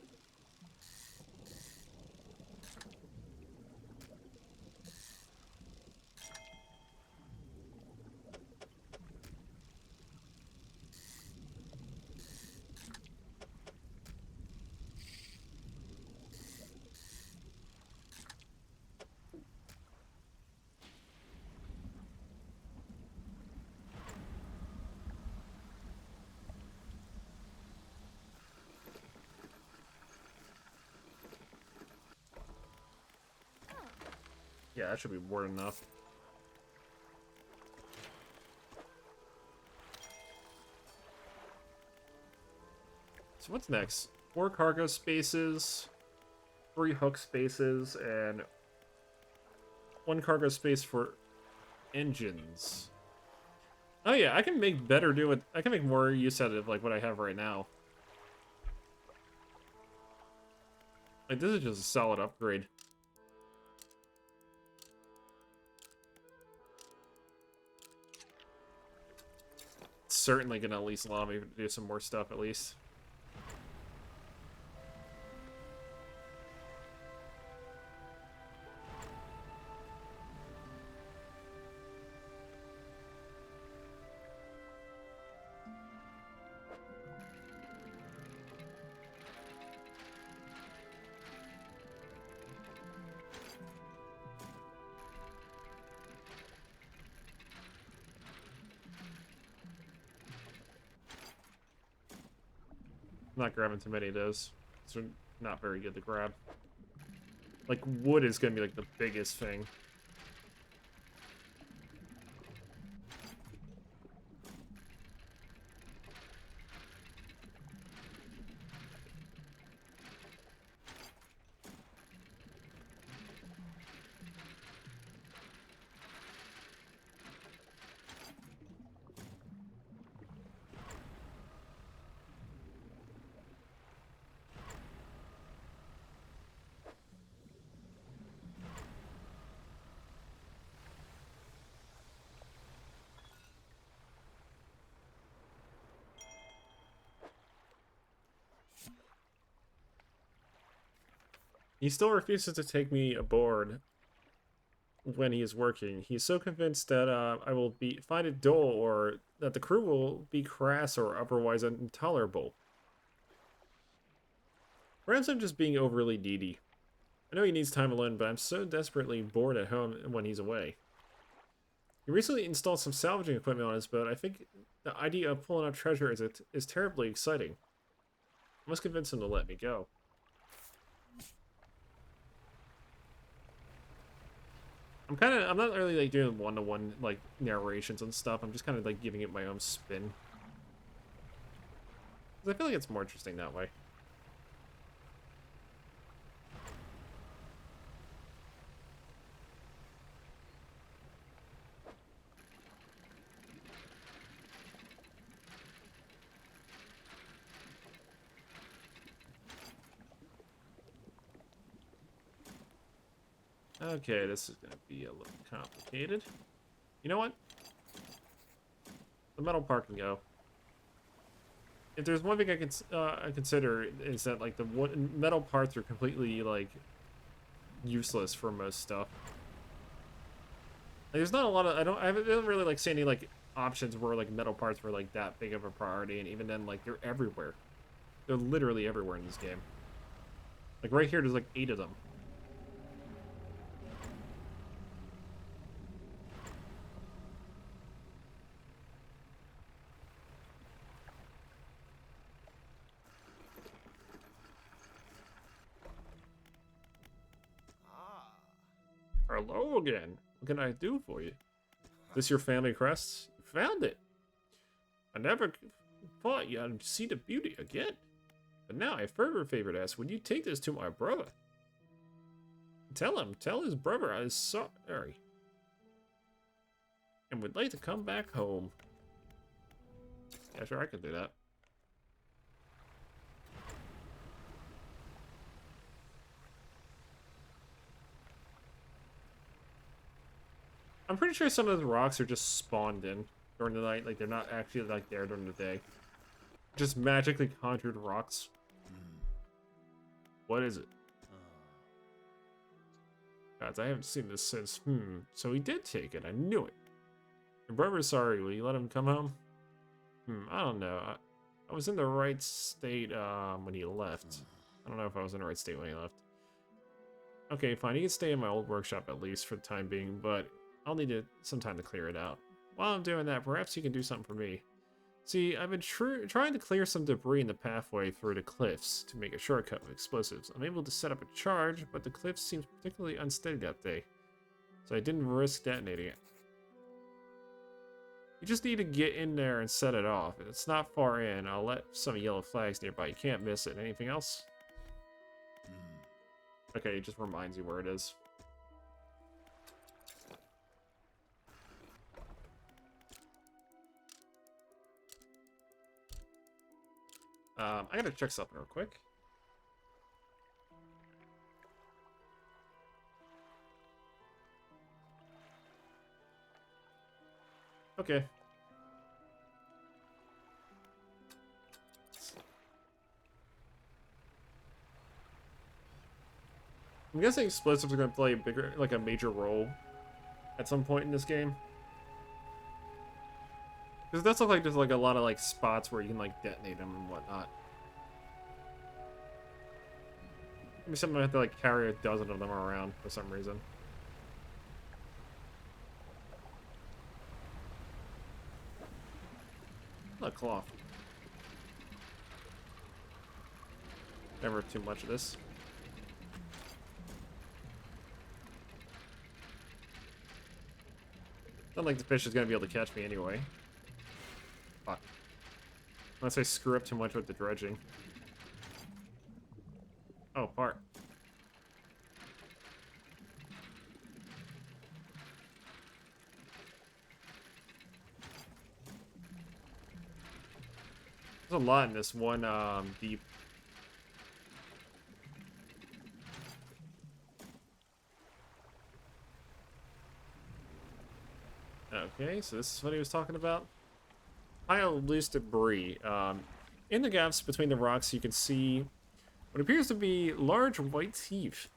Yeah, that should be more than enough. So what's next? 4 cargo spaces, 3 hook spaces, and 1 cargo space for engines. Oh yeah, I can make better do it. I can make more use out of like what I have right now. Like this is just a solid upgrade. It's certainly gonna at least allow me to do some more stuff at least. I'm not grabbing too many of those. They're not very good to grab. Like, wood is gonna be, like, the biggest thing. He still refuses to take me aboard when he is working. He's so convinced that I will find it dull, or that the crew will be crass or otherwise intolerable. Perhaps I'm just being overly needy. I know he needs time alone, but I'm so desperately bored at home when he's away. He recently installed some salvaging equipment on his boat. I think the idea of pulling up treasure is terribly exciting. I must convince him to let me go. I'm not really like doing one-to-one like narrations and stuff. I'm just kind of like giving it my own spin. 'Cause I feel like it's more interesting that way. Okay, this is gonna be a little complicated. You know what? The metal part can go. If there's one thing I consider is that like the metal parts are completely like useless for most stuff. Like, there's not a lot of I don't really like see any like options where like metal parts were like that big of a priority, and even then like they're everywhere. They're literally everywhere in this game. Like right here, there's like 8 of them. Hello again. What can I do for you? This your family crest? You found it. I never thought you'd see the beauty again. But now I further favor to ask, would you take this to my brother? Tell his brother I was sorry. And would like to come back home. Yeah, sure, I can do that. I'm pretty sure some of the rocks are just spawned in during the night. Like, they're not actually, like, there during the day. Just magically conjured rocks. What is it? Gods, I haven't seen this since. So he did take it. I knew it. Your brother's sorry. Will you let him come home? I don't know. I was in the right state when he left. I don't know if I was in the right state when he left. Okay, fine. He can stay in my old workshop at least for the time being, but I'll need some time to clear it out. While I'm doing that, perhaps you can do something for me. See, I've been trying to clear some debris in the pathway through the cliffs to make a shortcut with explosives. I'm able to set up a charge, but the cliff seems particularly unsteady that day, so I didn't risk detonating it. You just need to get in there and set it off. It's not far in. I'll let some yellow flags nearby. You can't miss it. Anything else? Okay, it just reminds you where it is. I gotta check something real quick. Okay. I'm guessing explosives are going to play a major role at some point in this game. Because it does look like there's like a lot of like spots where you can like detonate them and whatnot. Maybe something I have to like carry a dozen of them around for some reason. Not cloth. Never too much of this. Not like the fish is gonna be able to catch me anyway. Fuck. Unless I screw up too much with the dredging. Oh, part. There's a lot in this one deep. Okay, so this is what he was talking about. Pile of loose debris. In the gaps between the rocks, you can see what appears to be large white teeth.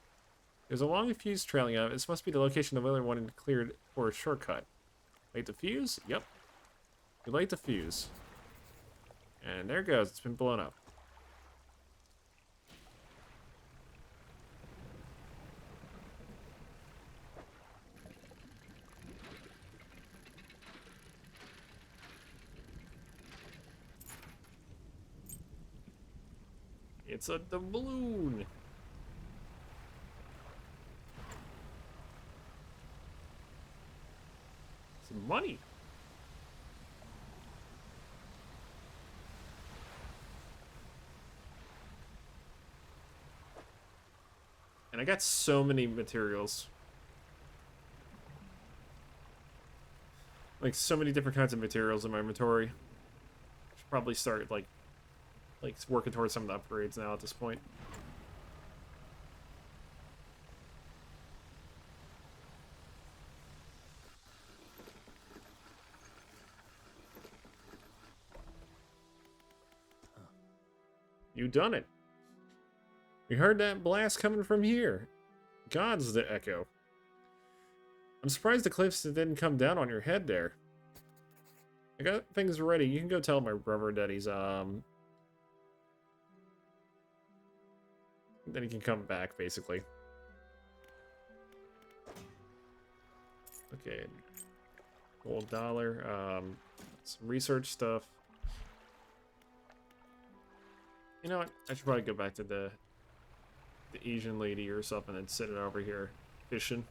There's a long fuse trailing out. This must be the location the whaler wanted cleared for a shortcut. Light the fuse? Yep. You light the fuse. And there it goes. It's been blown up. It's a doubloon. Some money. And I got so many materials. Like so many different kinds of materials in my inventory. Should probably start like working towards some of the upgrades now at this point. You done it. We heard that blast coming from here. God's the echo. I'm surprised the cliffs didn't come down on your head there. I got things ready. You can go tell my brother that he's then he can come back, basically. Okay. Gold dollar. Some research stuff. You know what? I should probably go back to the Asian lady or something and sit it over here fishing.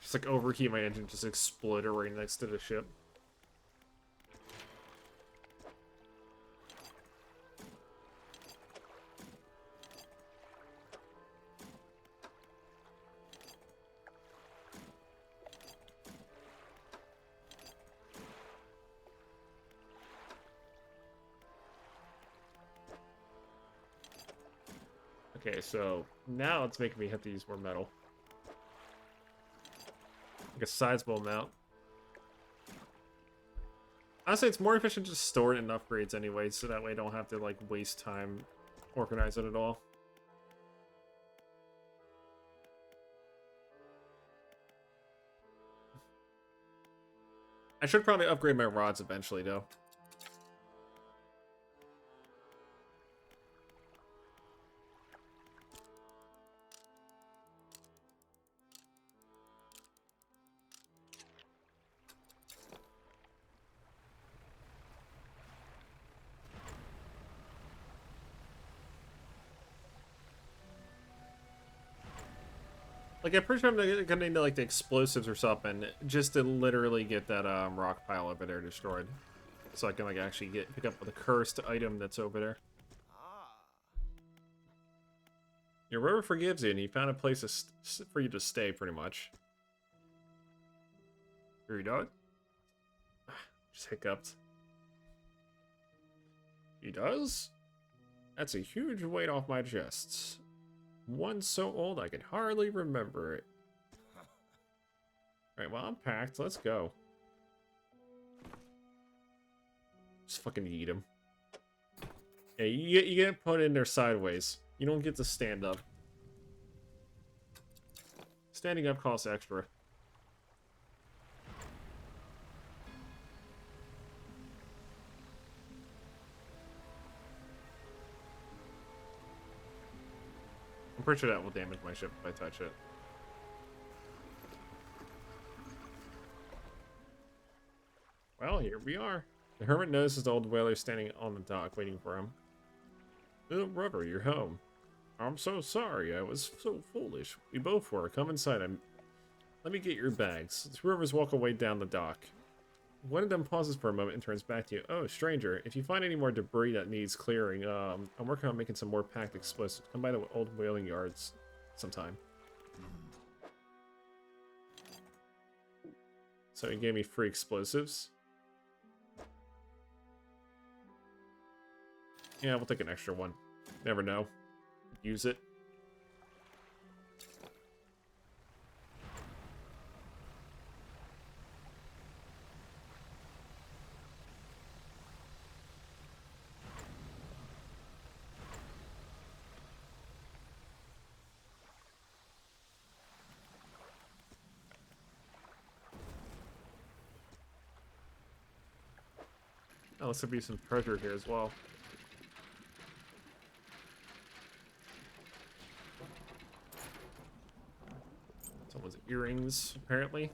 Just like overheat my engine, just explode right next to the ship. Okay, so now it's making me have to use more metal. Like a sizable amount. Honestly, it's more efficient to just store it in upgrades anyway, so that way I don't have to, like, waste time organize it at all. I should probably upgrade my rods eventually, though. Like, I'm pretty sure I'm gonna need, like, the explosives or something, just to literally get that, rock pile over there destroyed. So I can, like, actually pick up the cursed item that's over there. Your river forgives you, and you found a place for you to stay, pretty much. Here you go. Just hiccuped. He does? That's a huge weight off my chest. One so old I can hardly remember it. Alright, well, I'm packed. Let's go. Just fucking eat him. Yeah, you get put in there sideways. You don't get to stand up. Standing up costs extra. I'm pretty sure that will damage my ship if I touch it. Well, here we are. The hermit notices the old whaler standing on the dock, waiting for him. Oh, rubber, you're home. I'm so sorry. I was so foolish. We both were. Come inside. Let me get your bags. The two rivers walk away down the dock. One of them pauses for a moment and turns back to you. Oh, stranger, if you find any more debris that needs clearing, I'm working on making some more packed explosives. Come by the old whaling yards sometime. So he gave me free explosives. Yeah, we'll take an extra one. Never know. Use it. Oh, this would be some treasure here as well. Someone's earrings, apparently.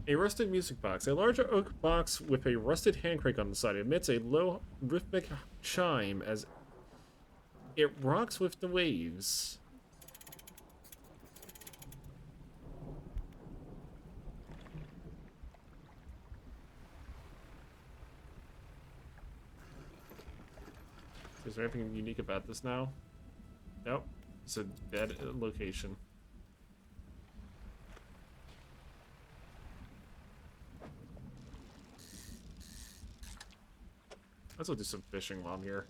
A rusted music box. A large oak box with a rusted handcrank on the side emits a low rhythmic chime as it rocks with the waves. Is there anything unique about this now? Nope. It's a dead location. Let's go do some fishing while I'm here.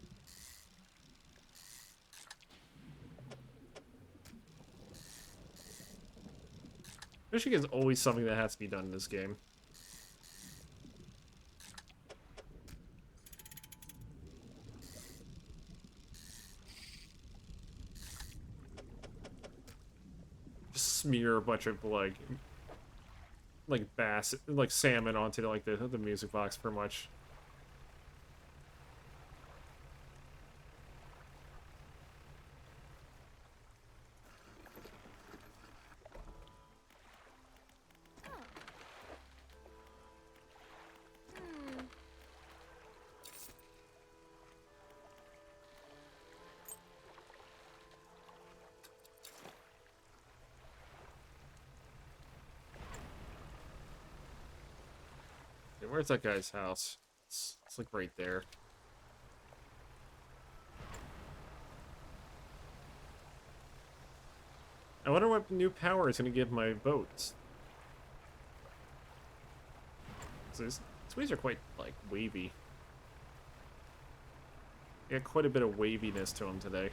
Fishing is always something that has to be done in this game. Just smear a bunch of like bass, like salmon onto like the music box, pretty much. Where's that guy's house? It's like right there. I wonder what new power is going to give my boats. So these waves are quite, like, wavy. Got quite a bit of waviness to him today.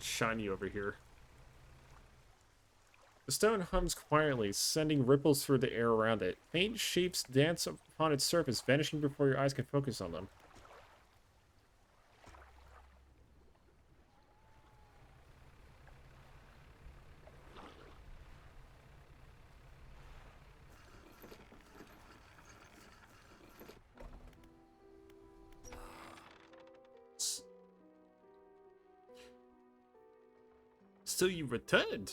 Shiny over here. The stone hums quietly, sending ripples through the air around it. Faint shapes dance upon its surface, vanishing before your eyes can focus on them. So you returned?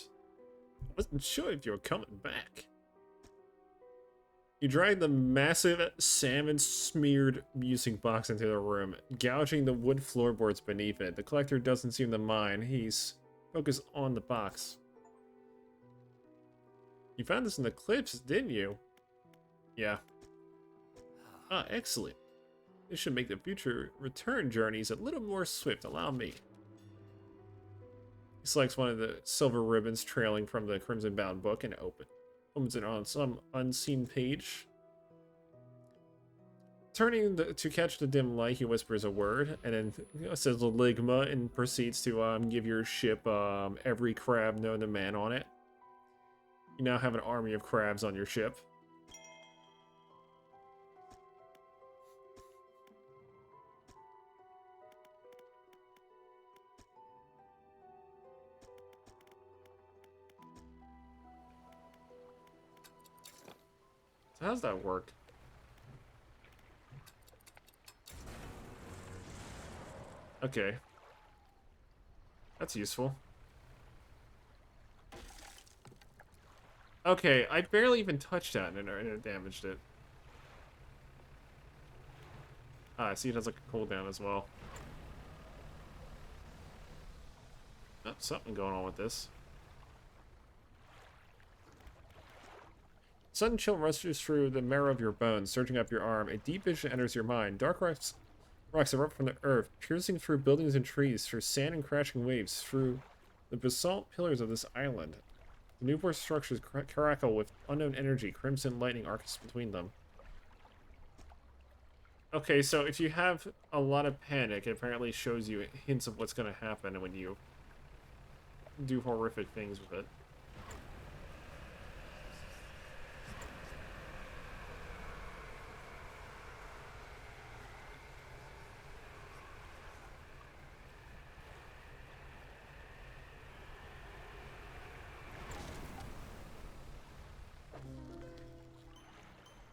I wasn't sure if you were coming back. You drag the massive salmon-smeared music box into the room, gouging the wood floorboards beneath it. The collector doesn't seem to mind. He's focused on the box. You found this in the cliffs, didn't you? Yeah. Ah, excellent. This should make the future return journeys a little more swift. Allow me. He selects one of the silver ribbons trailing from the crimson-bound book and opens it on some unseen page. Turning to catch the dim light, he whispers a word, and then says Ligma and proceeds to give your ship every crab known to man on it. You now have an army of crabs on your ship. So how's that work? Okay. That's useful. Okay, I barely even touched that and it damaged it. Ah, I see it has like a cooldown as well. Oh, something going on with this. Sudden chill rushes through the marrow of your bones, surging up your arm. A deep vision enters your mind. Dark rocks erupt from the earth, piercing through buildings and trees, through sand and crashing waves, through the basalt pillars of this island. The newborn structures crackle with unknown energy, crimson lightning arcs between them. Okay, so if you have a lot of panic, it apparently shows you hints of what's going to happen when you do horrific things with it.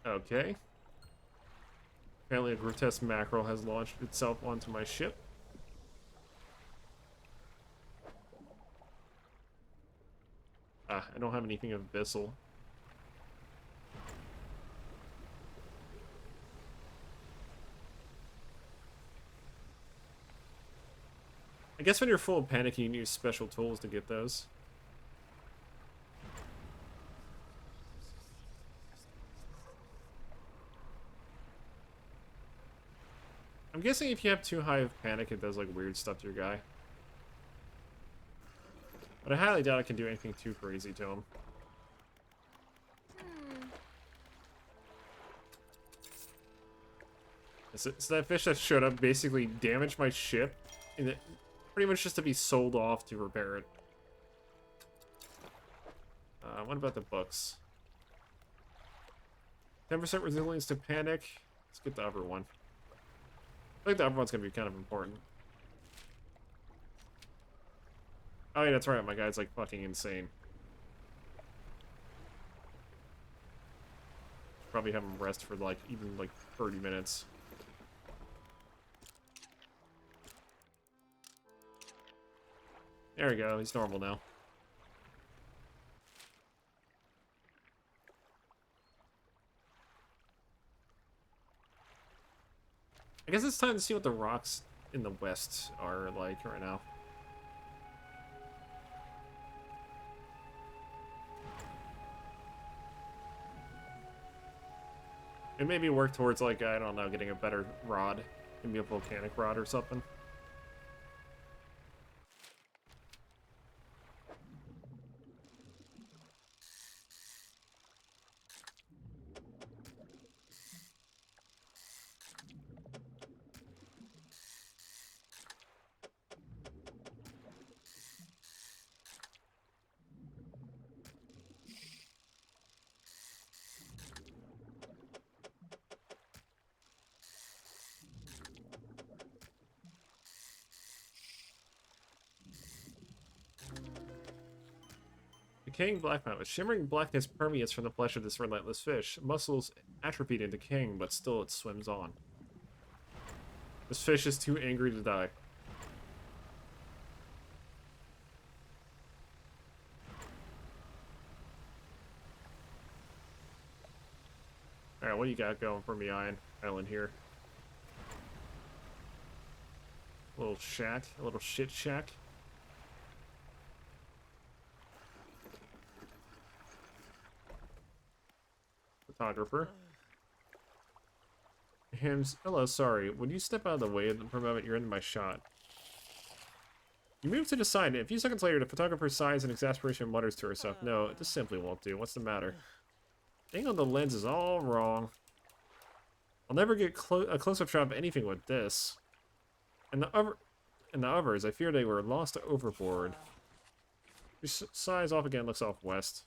Okay. Apparently a grotesque mackerel has launched itself onto my ship. Ah, I don't have anything of abyssal. I guess when you're full of panic, you can use special tools to get those. I'm guessing if you have too high of panic, it does like weird stuff to your guy. But I highly doubt I can do anything too crazy to him. So that fish that showed up basically damaged my ship, and it pretty much just to be sold off to repair it. What about the books? 10% resilience to panic. Let's get the upper one. I think the upper one's gonna be kind of important. Oh yeah, that's right, my guy's like fucking insane. Probably have him rest for like even like 30 minutes. There we go, he's normal now. it's time to see what the rocks in the west are like right now. And maybe work towards, like, I don't know, getting a better rod. Maybe a volcanic rod or something. Decaying black mount. With shimmering blackness permeates from the flesh of this relentless fish. Muscles atrophied and decaying, but still it swims on. This fish is too angry to die. Alright, what do you got going for me, Island here? A little shack, a little shit shack. Photographer. Hams, hello, sorry. Would you step out of the way for a moment? You're in my shot. You move to the side, and a few seconds later, the photographer sighs in exasperation and mutters to herself, no, this simply won't do. What's the matter? The angle of the lens is all wrong. I'll never get a close-up shot of anything with this. And the others, I fear they were lost overboard. She sighs off again, looks off west.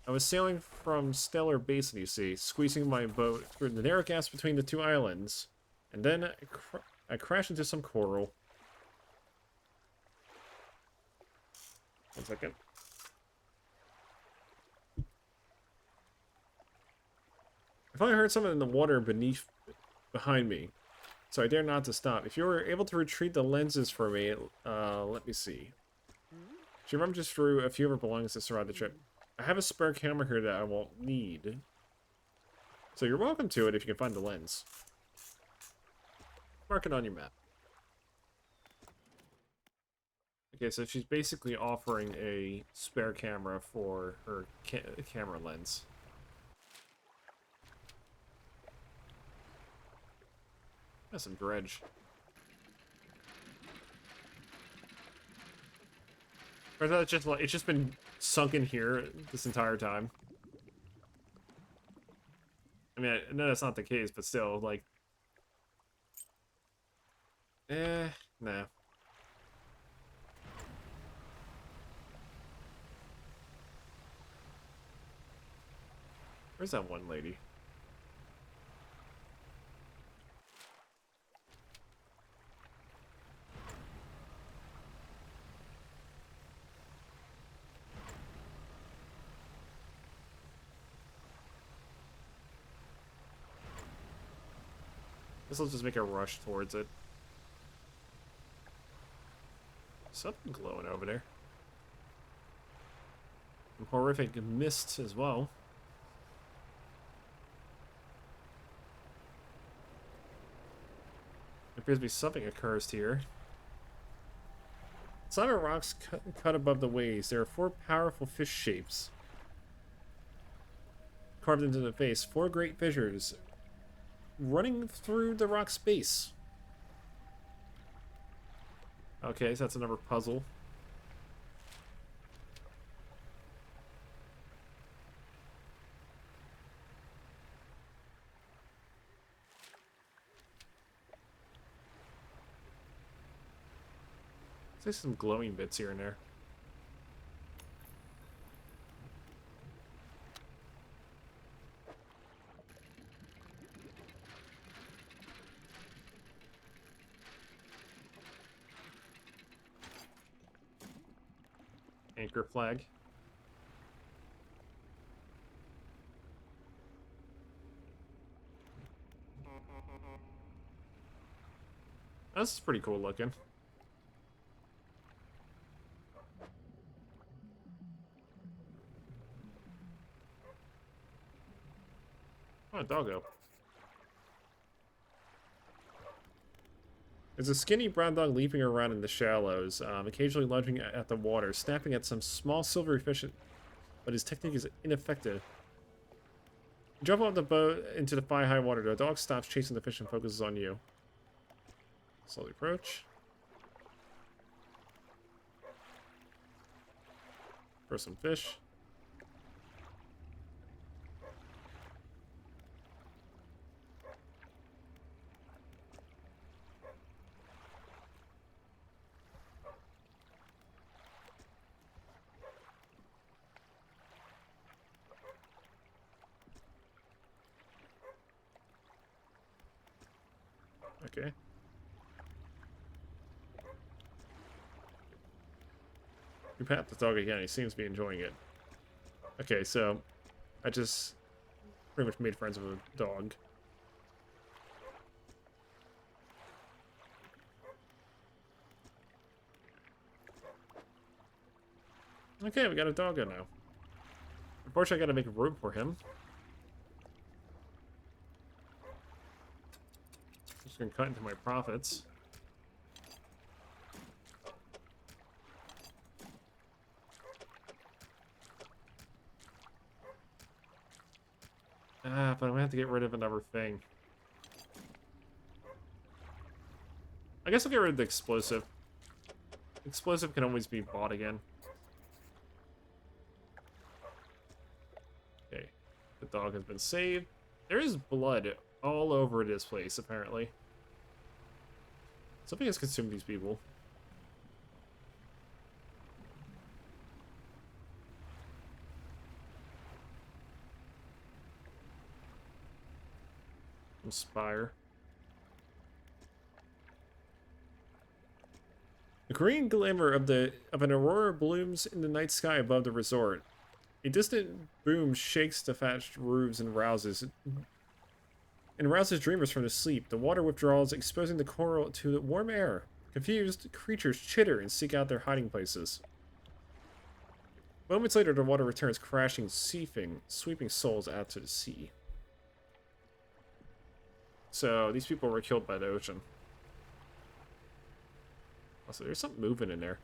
I was sailing from Stellar Basin, you see, squeezing my boat through the narrow gaps between the two islands, and then I crashed into some coral. 1 second. I finally heard something in the water behind me, so I dare not to stop. If you were able to retrieve the lenses for me, let me see. She rummages through a few of her belongings to survive the trip. I have a spare camera here that I won't need. So you're welcome to it if you can find the lens. Mark it on your map. Okay, so she's basically offering a spare camera for her camera lens. That's some dredge. Or I thought it's just been sunk in here this entire time. I mean, I know that's not the case, but still, like... nah. Where's that one lady? This will just make a rush towards it. Something glowing over there. Some horrific mist as well. There appears to be something accursed here. Inside of rocks cut above the waves, there are 4 powerful fish shapes carved into the face. 4 great fissures running through the rock space. Okay, so that's another puzzle. There's some glowing bits here and there. Anchor flag. This is pretty cool looking. Oh, a doggo. There's a skinny brown dog leaping around in the shallows, occasionally lunging at the water, snapping at some small silvery fish, but his technique is ineffective. You jump off the boat into the thigh-high water. The dog stops chasing the fish and focuses on you. Slowly approach. Throw some fish. Okay. You pat the dog again. He seems to be enjoying it. Okay, so I just pretty much made friends with a dog. Okay, we got a doggo now. Unfortunately, I gotta make room for him. Just gonna cut into my profits. Ah, but I'm gonna have to get rid of another thing. I guess I'll get rid of the explosive. Explosive can always be bought again. Okay, the dog has been saved. There is blood all over this place, apparently. Something has consumed these people. Inspire. The green glimmer of an aurora blooms in the night sky above the resort. A distant boom shakes the thatched roofs and rouses dreamers from their sleep. The water withdraws, exposing the coral to the warm air. Confused creatures chitter and seek out their hiding places. Moments later, the water returns crashing, sweeping souls out to the sea. So, these people were killed by the ocean. Also, there's something moving in there.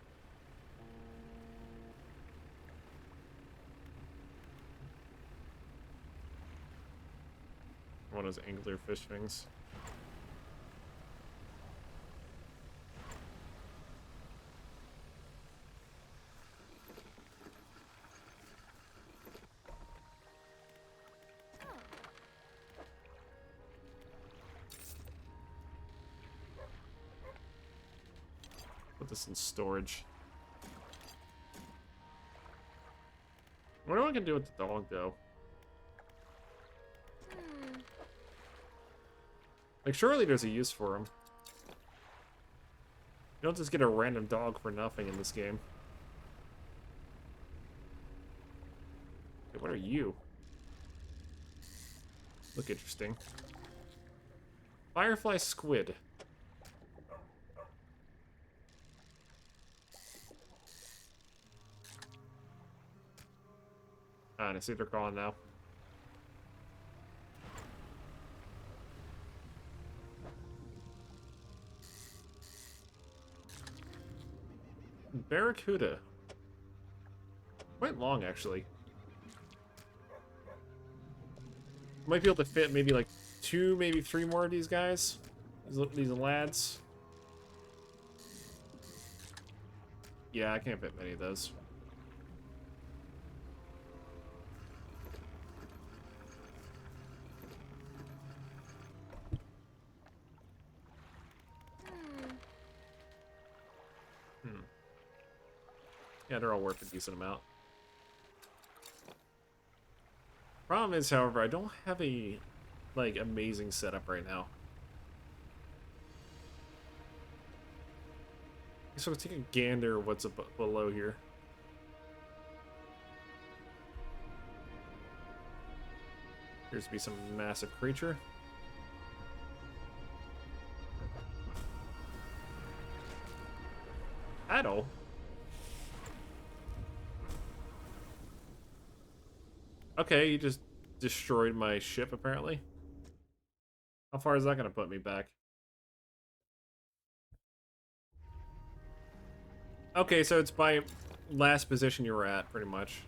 One of those angler fish things. Put this in storage. What am I gonna do with the dog, though? Like, surely there's a use for him. You don't just get a random dog for nothing in this game. Hey, what are you? Look interesting. Firefly squid. Ah, and I see they're calling now. Barracuda. Quite long, actually. Might be able to fit maybe like 2, maybe 3 more of these guys. These lads. Yeah, I can't fit many of those. Yeah, they're all worth a decent amount. Problem is, however, I don't have a, like, amazing setup right now. So let's take a gander at what's below here. Appears to be some massive creature. Addo? Okay, you just destroyed my ship, apparently. How far is that going to put me back? Okay, so it's by last position you were at, pretty much.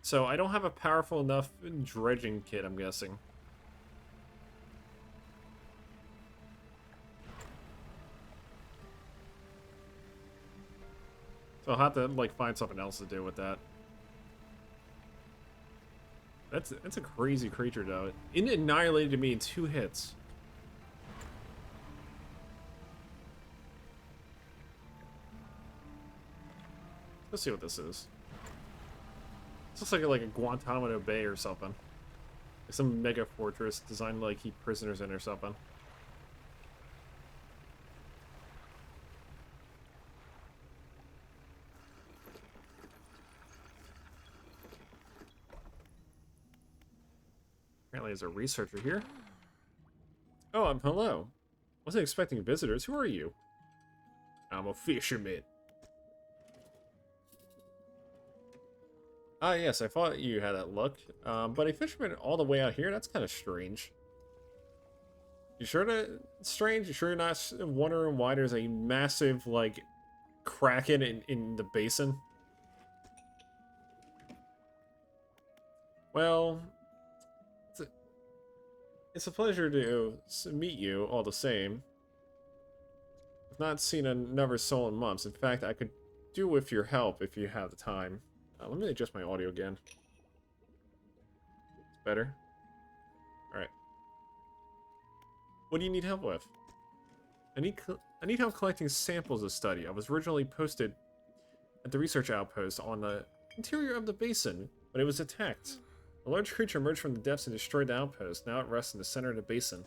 So I don't have a powerful enough dredging kit, I'm guessing. So I'll have to, like, find something else to do with that. That's a crazy creature, though. It annihilated me in 2 hits. Let's see what this is. This looks like a Guantanamo Bay or something. Like some mega fortress designed to, like, keep prisoners in or something. Apparently there's a researcher here. Oh, hello. Wasn't expecting visitors. Who are you? I'm a fisherman. Ah, yes, I thought you had that look. But a fisherman all the way out here? That's kind of strange. You sure that's strange? You sure you're not wondering why there's a massive, like, kraken in the basin? Well, it's a pleasure to meet you all the same. I've not seen another soul in months. In fact, I could do with your help if you have the time. Let me adjust my audio again. It's better. Alright. What do you need help with? I need help collecting samples to study. I was originally posted at the research outpost on the interior of the basin, but it was attacked. A large creature emerged from the depths and destroyed the outpost. Now it rests in the center of the basin.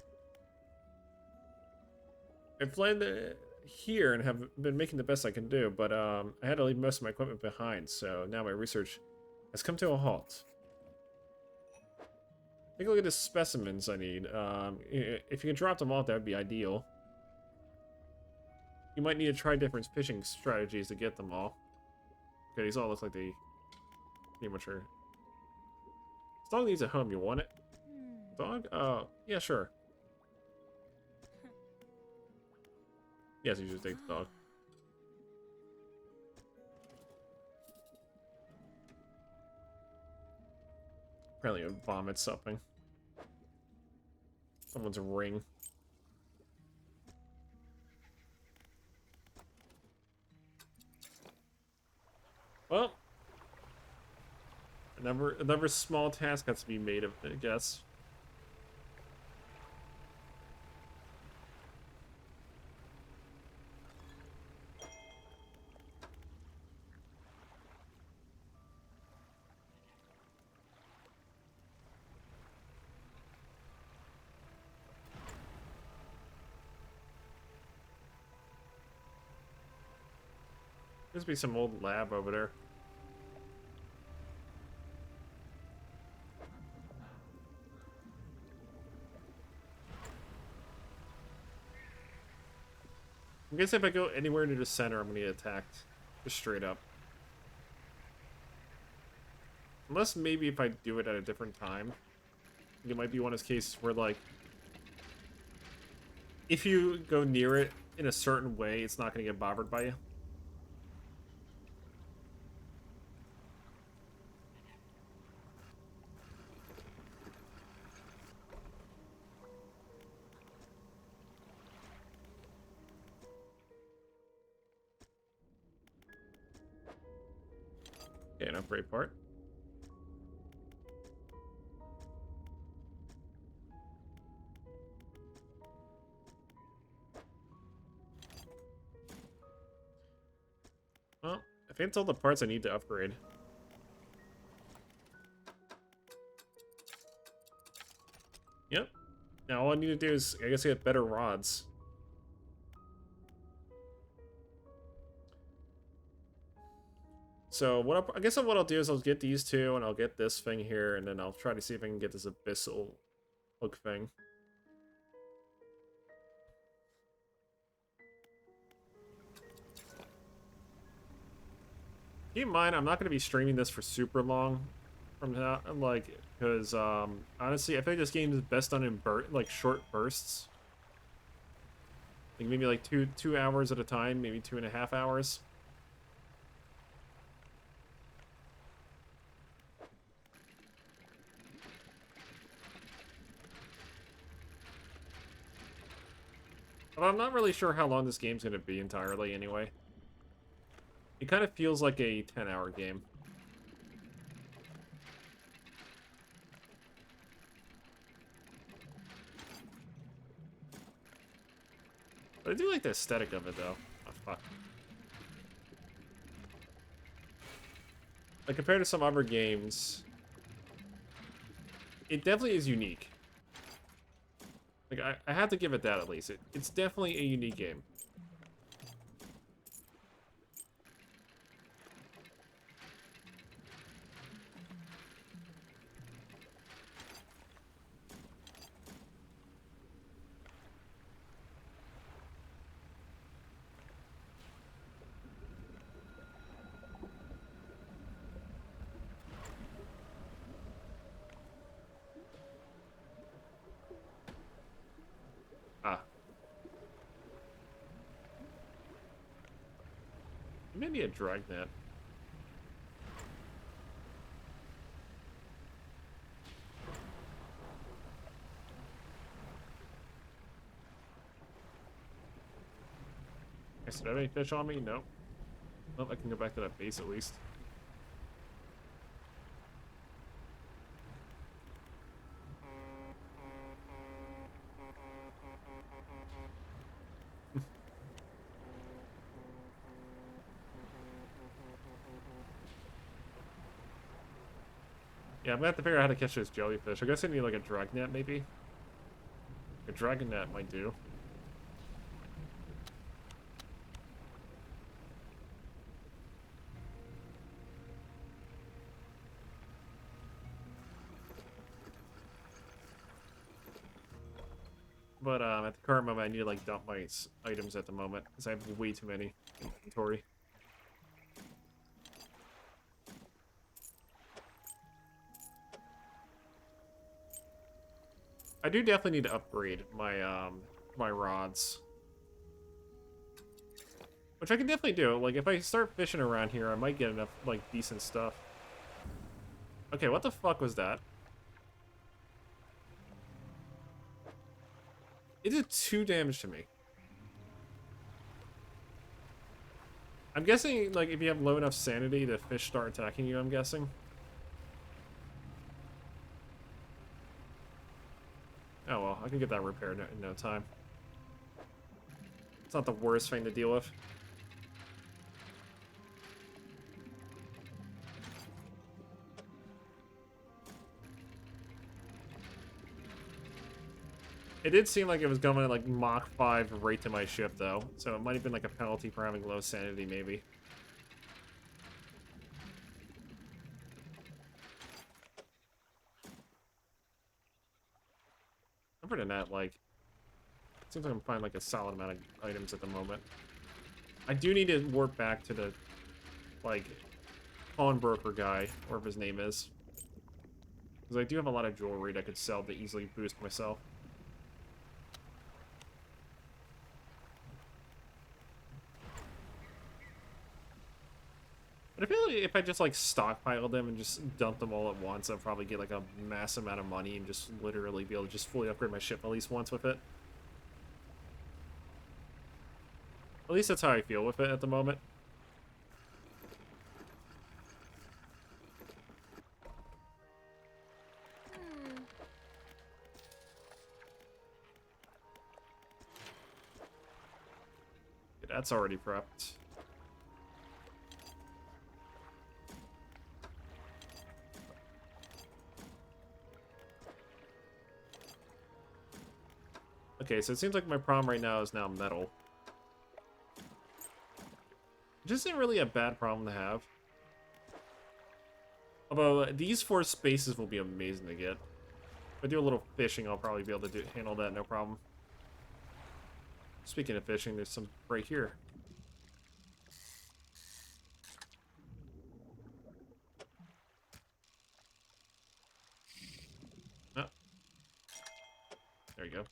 I've landed here and have been making the best I can do, but I had to leave most of my equipment behind, so now my research has come to a halt. Take a look at the specimens I need. If you can drop them off, that would be ideal. You might need to try different fishing strategies to get them all. Okay, these all look like they pretty much are. This dog needs a home. You want it? Dog? Yeah, sure. Yes, you should take the dog. Apparently it vomits something. Someone's ring. Well, another small task has to be made of it, I guess. There's be some old lab over there. I guess if I go anywhere near the center, I'm gonna get attacked. Just straight up. Unless maybe if I do it at a different time. It might be one of those cases where, like, if you go near it in a certain way, it's not gonna get bothered by you. Okay, an upgrade part. Well, I think it's all the parts I need to upgrade. Yep. Now all I need to do is, I guess, get better rods. So I guess what I'll do is I'll get these two, and I'll get this thing here, and then I'll try to see if I can get this abyssal hook thing. Keep in mind, I'm not going to be streaming this for super long from now, like, because honestly, I think this game is best done in short bursts. Like maybe like two hours at a time, maybe 2.5 hours. But I'm not really sure how long this game's gonna be entirely anyway. It kind of feels like a 10-hour game. But I do like the aesthetic of it, though. Oh, fuck. Like, compared to some other games, it definitely is unique. Like, I have to give it that, at least. It's definitely a unique game. Ah. Maybe a dragnet. I said, have any fish on me? No. Well, I can go back to that base at least. Yeah, I'm gonna have to figure out how to catch those jellyfish. I guess I need like a dragnet, maybe? A dragnet might do. But at the current moment, I need to like dump my items at the moment because I have way too many in inventory. I do definitely need to upgrade my rods, which I can definitely do. Like if I start fishing around here, I might get enough like decent stuff. Okay, what the fuck was that? It did 2 damage to me. I'm guessing, like, if you have low enough sanity, the fish start attacking you, I'm guessing. Oh well, I can get that repaired in no time. It's not the worst thing to deal with. It did seem like it was going at like Mach 5 right to my ship, though. So it might have been like a penalty for having low sanity, maybe. Other than that, like, it seems like I'm finding like a solid amount of items at the moment. I do need to warp back to the, like, pawnbroker guy, whatever his name is. Because I do have a lot of jewelry that I could sell to easily boost myself. But I feel like if I just, like, stockpile them and just dump them all at once, I'll probably get, like, a mass amount of money and just literally be able to just fully upgrade my ship at least once with it. At least that's how I feel with it at the moment. Yeah, that's already prepped. Okay, so it seems like my problem right now is now metal. Which isn't really a bad problem to have. Although, these 4 spaces will be amazing to get. If I do a little fishing, I'll probably be able to handle that, no problem. Speaking of fishing, there's some right here. Oh. There you go.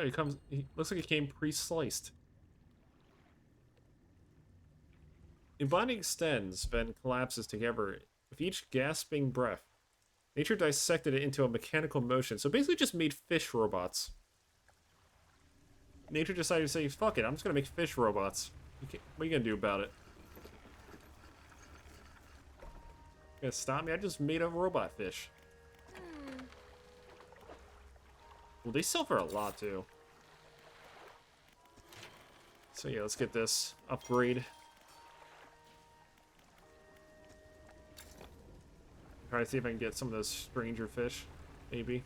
Oh, he looks like it came pre-sliced. The body extends, then collapses together with each gasping breath. Nature dissected it into a mechanical motion, so basically just made fish robots. Nature decided to say, fuck it, I'm just gonna make fish robots. What are you gonna do about it? You gonna stop me? I just made a robot fish. Well, they sell for a lot, too. So yeah, let's get this upgrade. Try to see if I can get some of those stranger fish, maybe.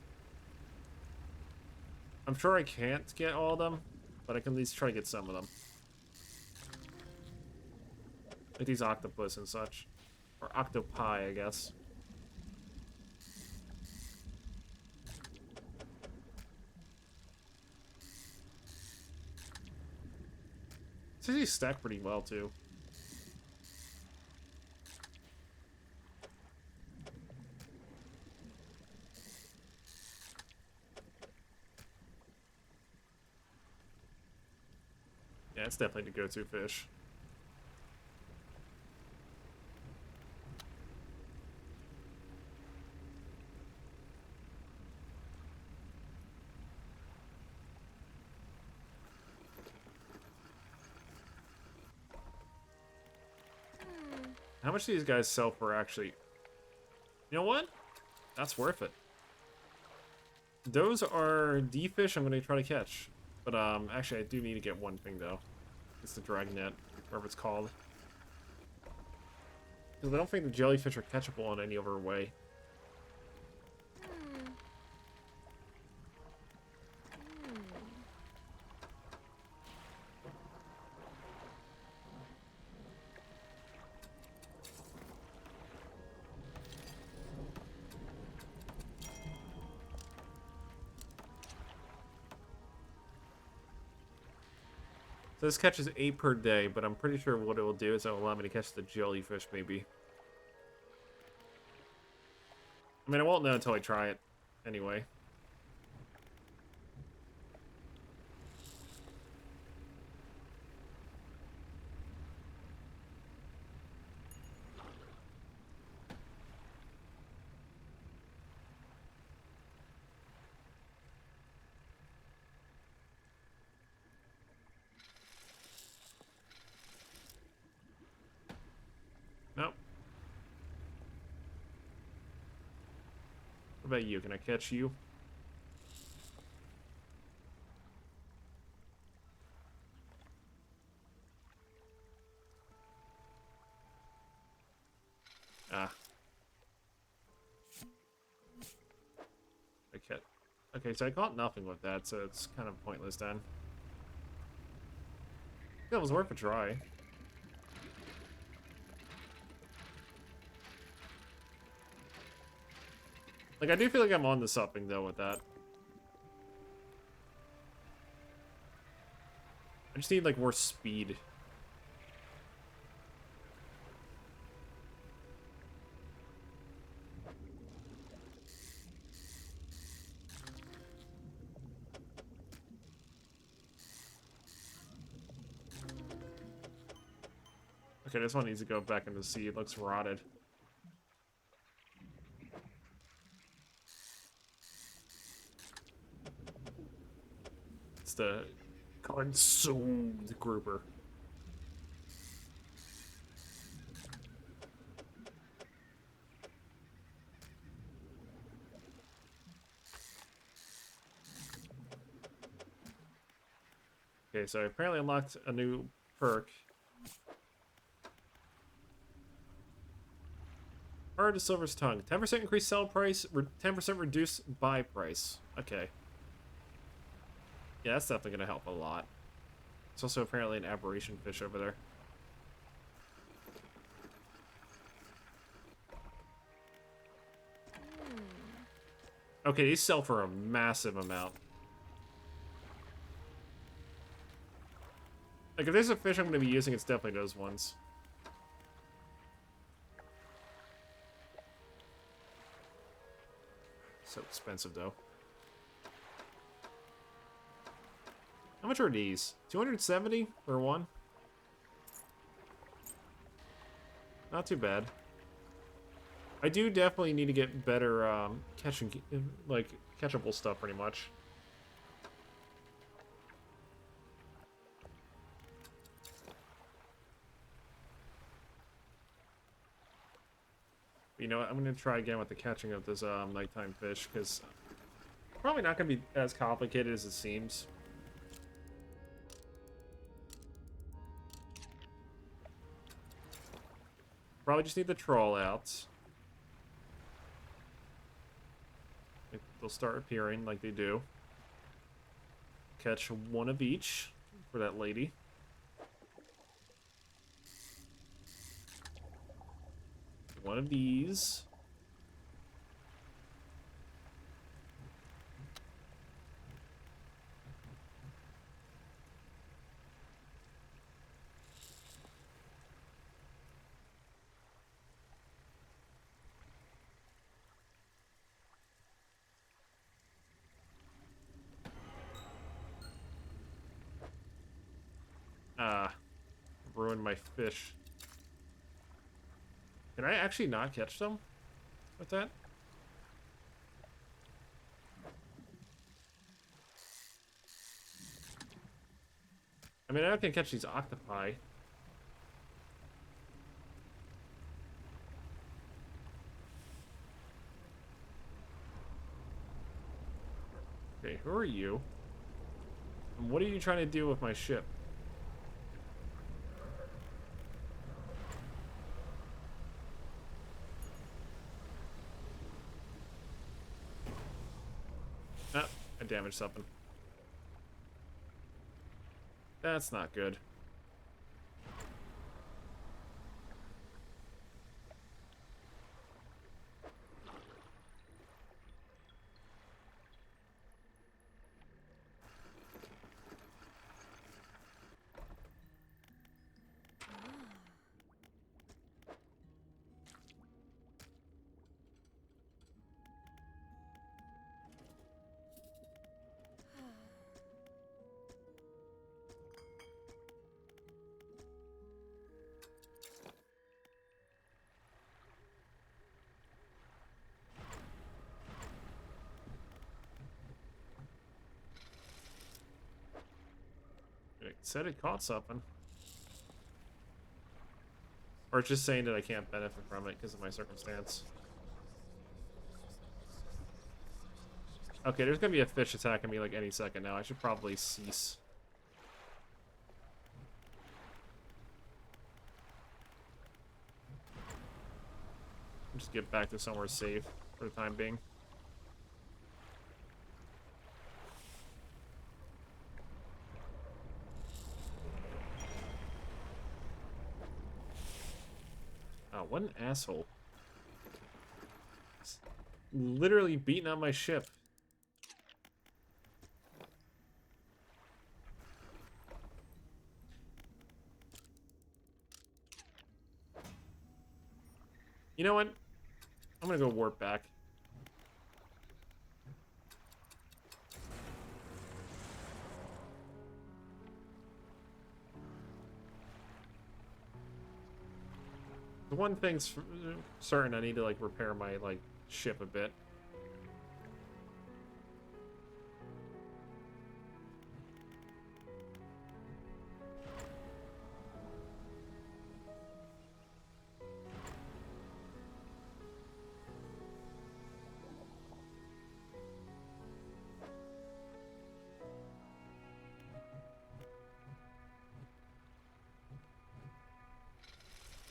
I'm sure I can't get all of them, but I can at least try to get some of them. Like these octopus and such. Or octopi, I guess. So these stack pretty well, too. Yeah, it's definitely the go-to fish. How much do these guys sell for, actually? You know what? That's worth it. Those are the fish I'm going to try to catch. But, actually, I do need to get one thing, though. It's the dragnet, whatever it's called. Because I don't think the jellyfish are catchable in any other way. So this catches 8 per day, but I'm pretty sure what it will do is it will allow me to catch the jellyfish, maybe. I mean, I won't know until I try it, anyway. Nope. What about you? Can I catch you? Ah. Okay. Okay, so I caught nothing with that, so it's kind of pointless then. That was worth a try. Like, I do feel like I'm on to something, though, with that. I just need, like, more speed. Okay, this one needs to go back into the sea. It looks rotted. It's the consumed grouper. Okay, so I apparently unlocked a new perk. Heart of Silver's Tongue. 10% increased sell price, 10% reduced buy price. Okay. Yeah, that's definitely going to help a lot. It's also apparently an aberration fish over there. Okay, these sell for a massive amount. Like, if there's a fish I'm going to be using, it's definitely those ones. So expensive, though. How much are these? 270 for one? Not too bad. I do definitely need to get better catching, like, catchable stuff pretty much. You know what? I'm going to try again with the catching of this nighttime fish, because probably not going to be as complicated as it seems. Probably just need the trawl out. They'll start appearing like they do. Catch one of each for that lady. One of these. Ruined my fish. Can I actually not catch them with that? I mean, I can catch these octopi. Okay, who are you? And what are you trying to do with my ship? Ah, I damaged something. That's not good. It said it caught something. Or it's just saying that I can't benefit from it because of my circumstance. Okay, there's gonna be a fish attacking me like any second now. I should probably cease. Just get back to somewhere safe for the time being. Oh, what an asshole. It's literally beating on my ship. You know what? I'm gonna go warp back. The one thing's certain, I need to like repair my like ship a bit.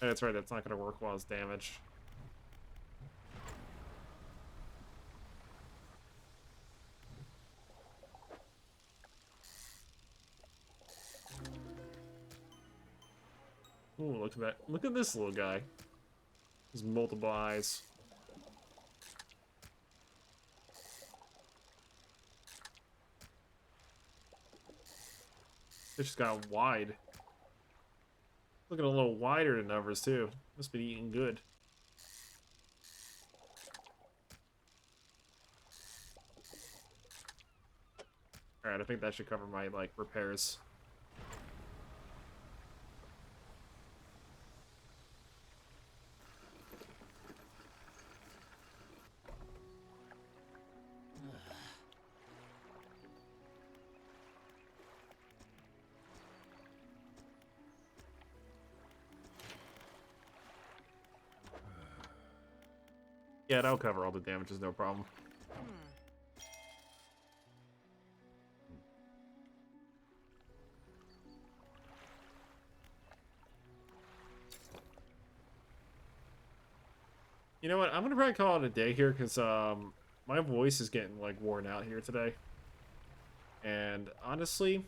That's right, that's not gonna work while it's damaged. Ooh, look at that. Look at this little guy. His multiple eyes. It just got wide. Looking a little wider than others, too. Must be eating good. Alright, I think that should cover my, like, repairs. Yeah, that'll cover all the damages, no problem. You know what? I'm gonna probably call it a day here because my voice is getting like worn out here today, and honestly, I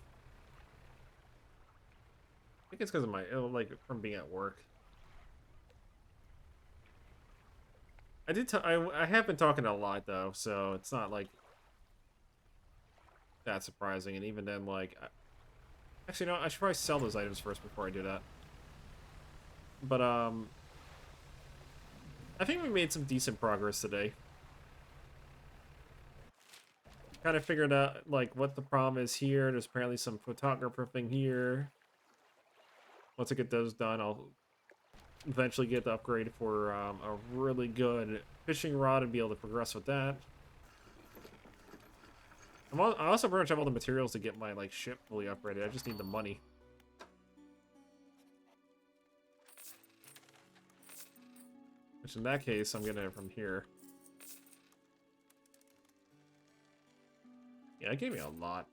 think it's because of my like from being at work. I have been talking a lot though, so it's not like that surprising. And even then, like, actually, no, I should probably sell those items first before I do that. But I think we made some decent progress today. Kind of figured out like what the problem is here. There's apparently some photographer thing here. Once I get those done, I'll eventually get the upgrade for a really good fishing rod and be able to progress with that. I also pretty much have all the materials to get my like ship fully upgraded. I just need the money. Which in that case, I'm getting it from here. Yeah, it gave me a lot.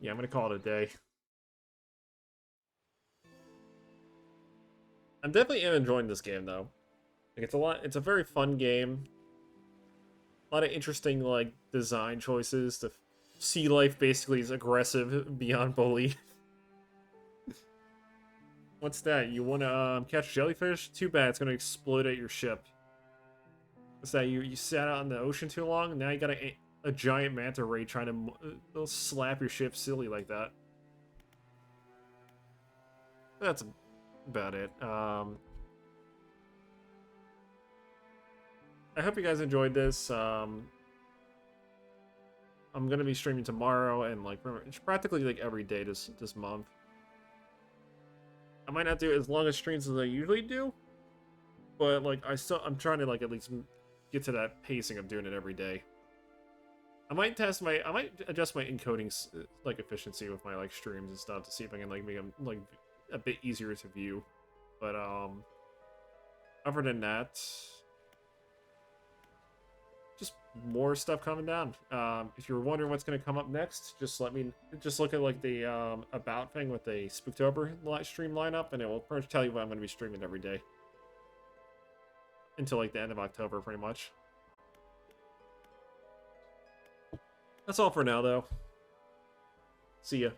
Yeah, I'm gonna call it a day. I'm definitely enjoying this game though. Like it's a very fun game. A lot of interesting like design choices. The sea life basically is aggressive beyond belief. What's that? You want to catch jellyfish? Too bad, it's gonna explode at your ship. What's that? You sat out in the ocean too long? Now you got a giant manta ray trying to they'll slap your ship silly like that. That's about it. I hope you guys enjoyed this. I'm gonna be streaming tomorrow and like practically like every day this month. I might not do as long as streams as I usually do, but like I'm trying to like at least get to that pacing of doing it every day. I might adjust my encoding like efficiency with my like streams and stuff to see if I can like make them like a bit easier to view. But other than that, just more stuff coming down. If you're wondering what's going to come up next, just look at like the about thing with the Spooktober stream lineup, and it will pretty much tell you what I'm going to be streaming every day until like the end of October, pretty much. That's all for now, though. See ya.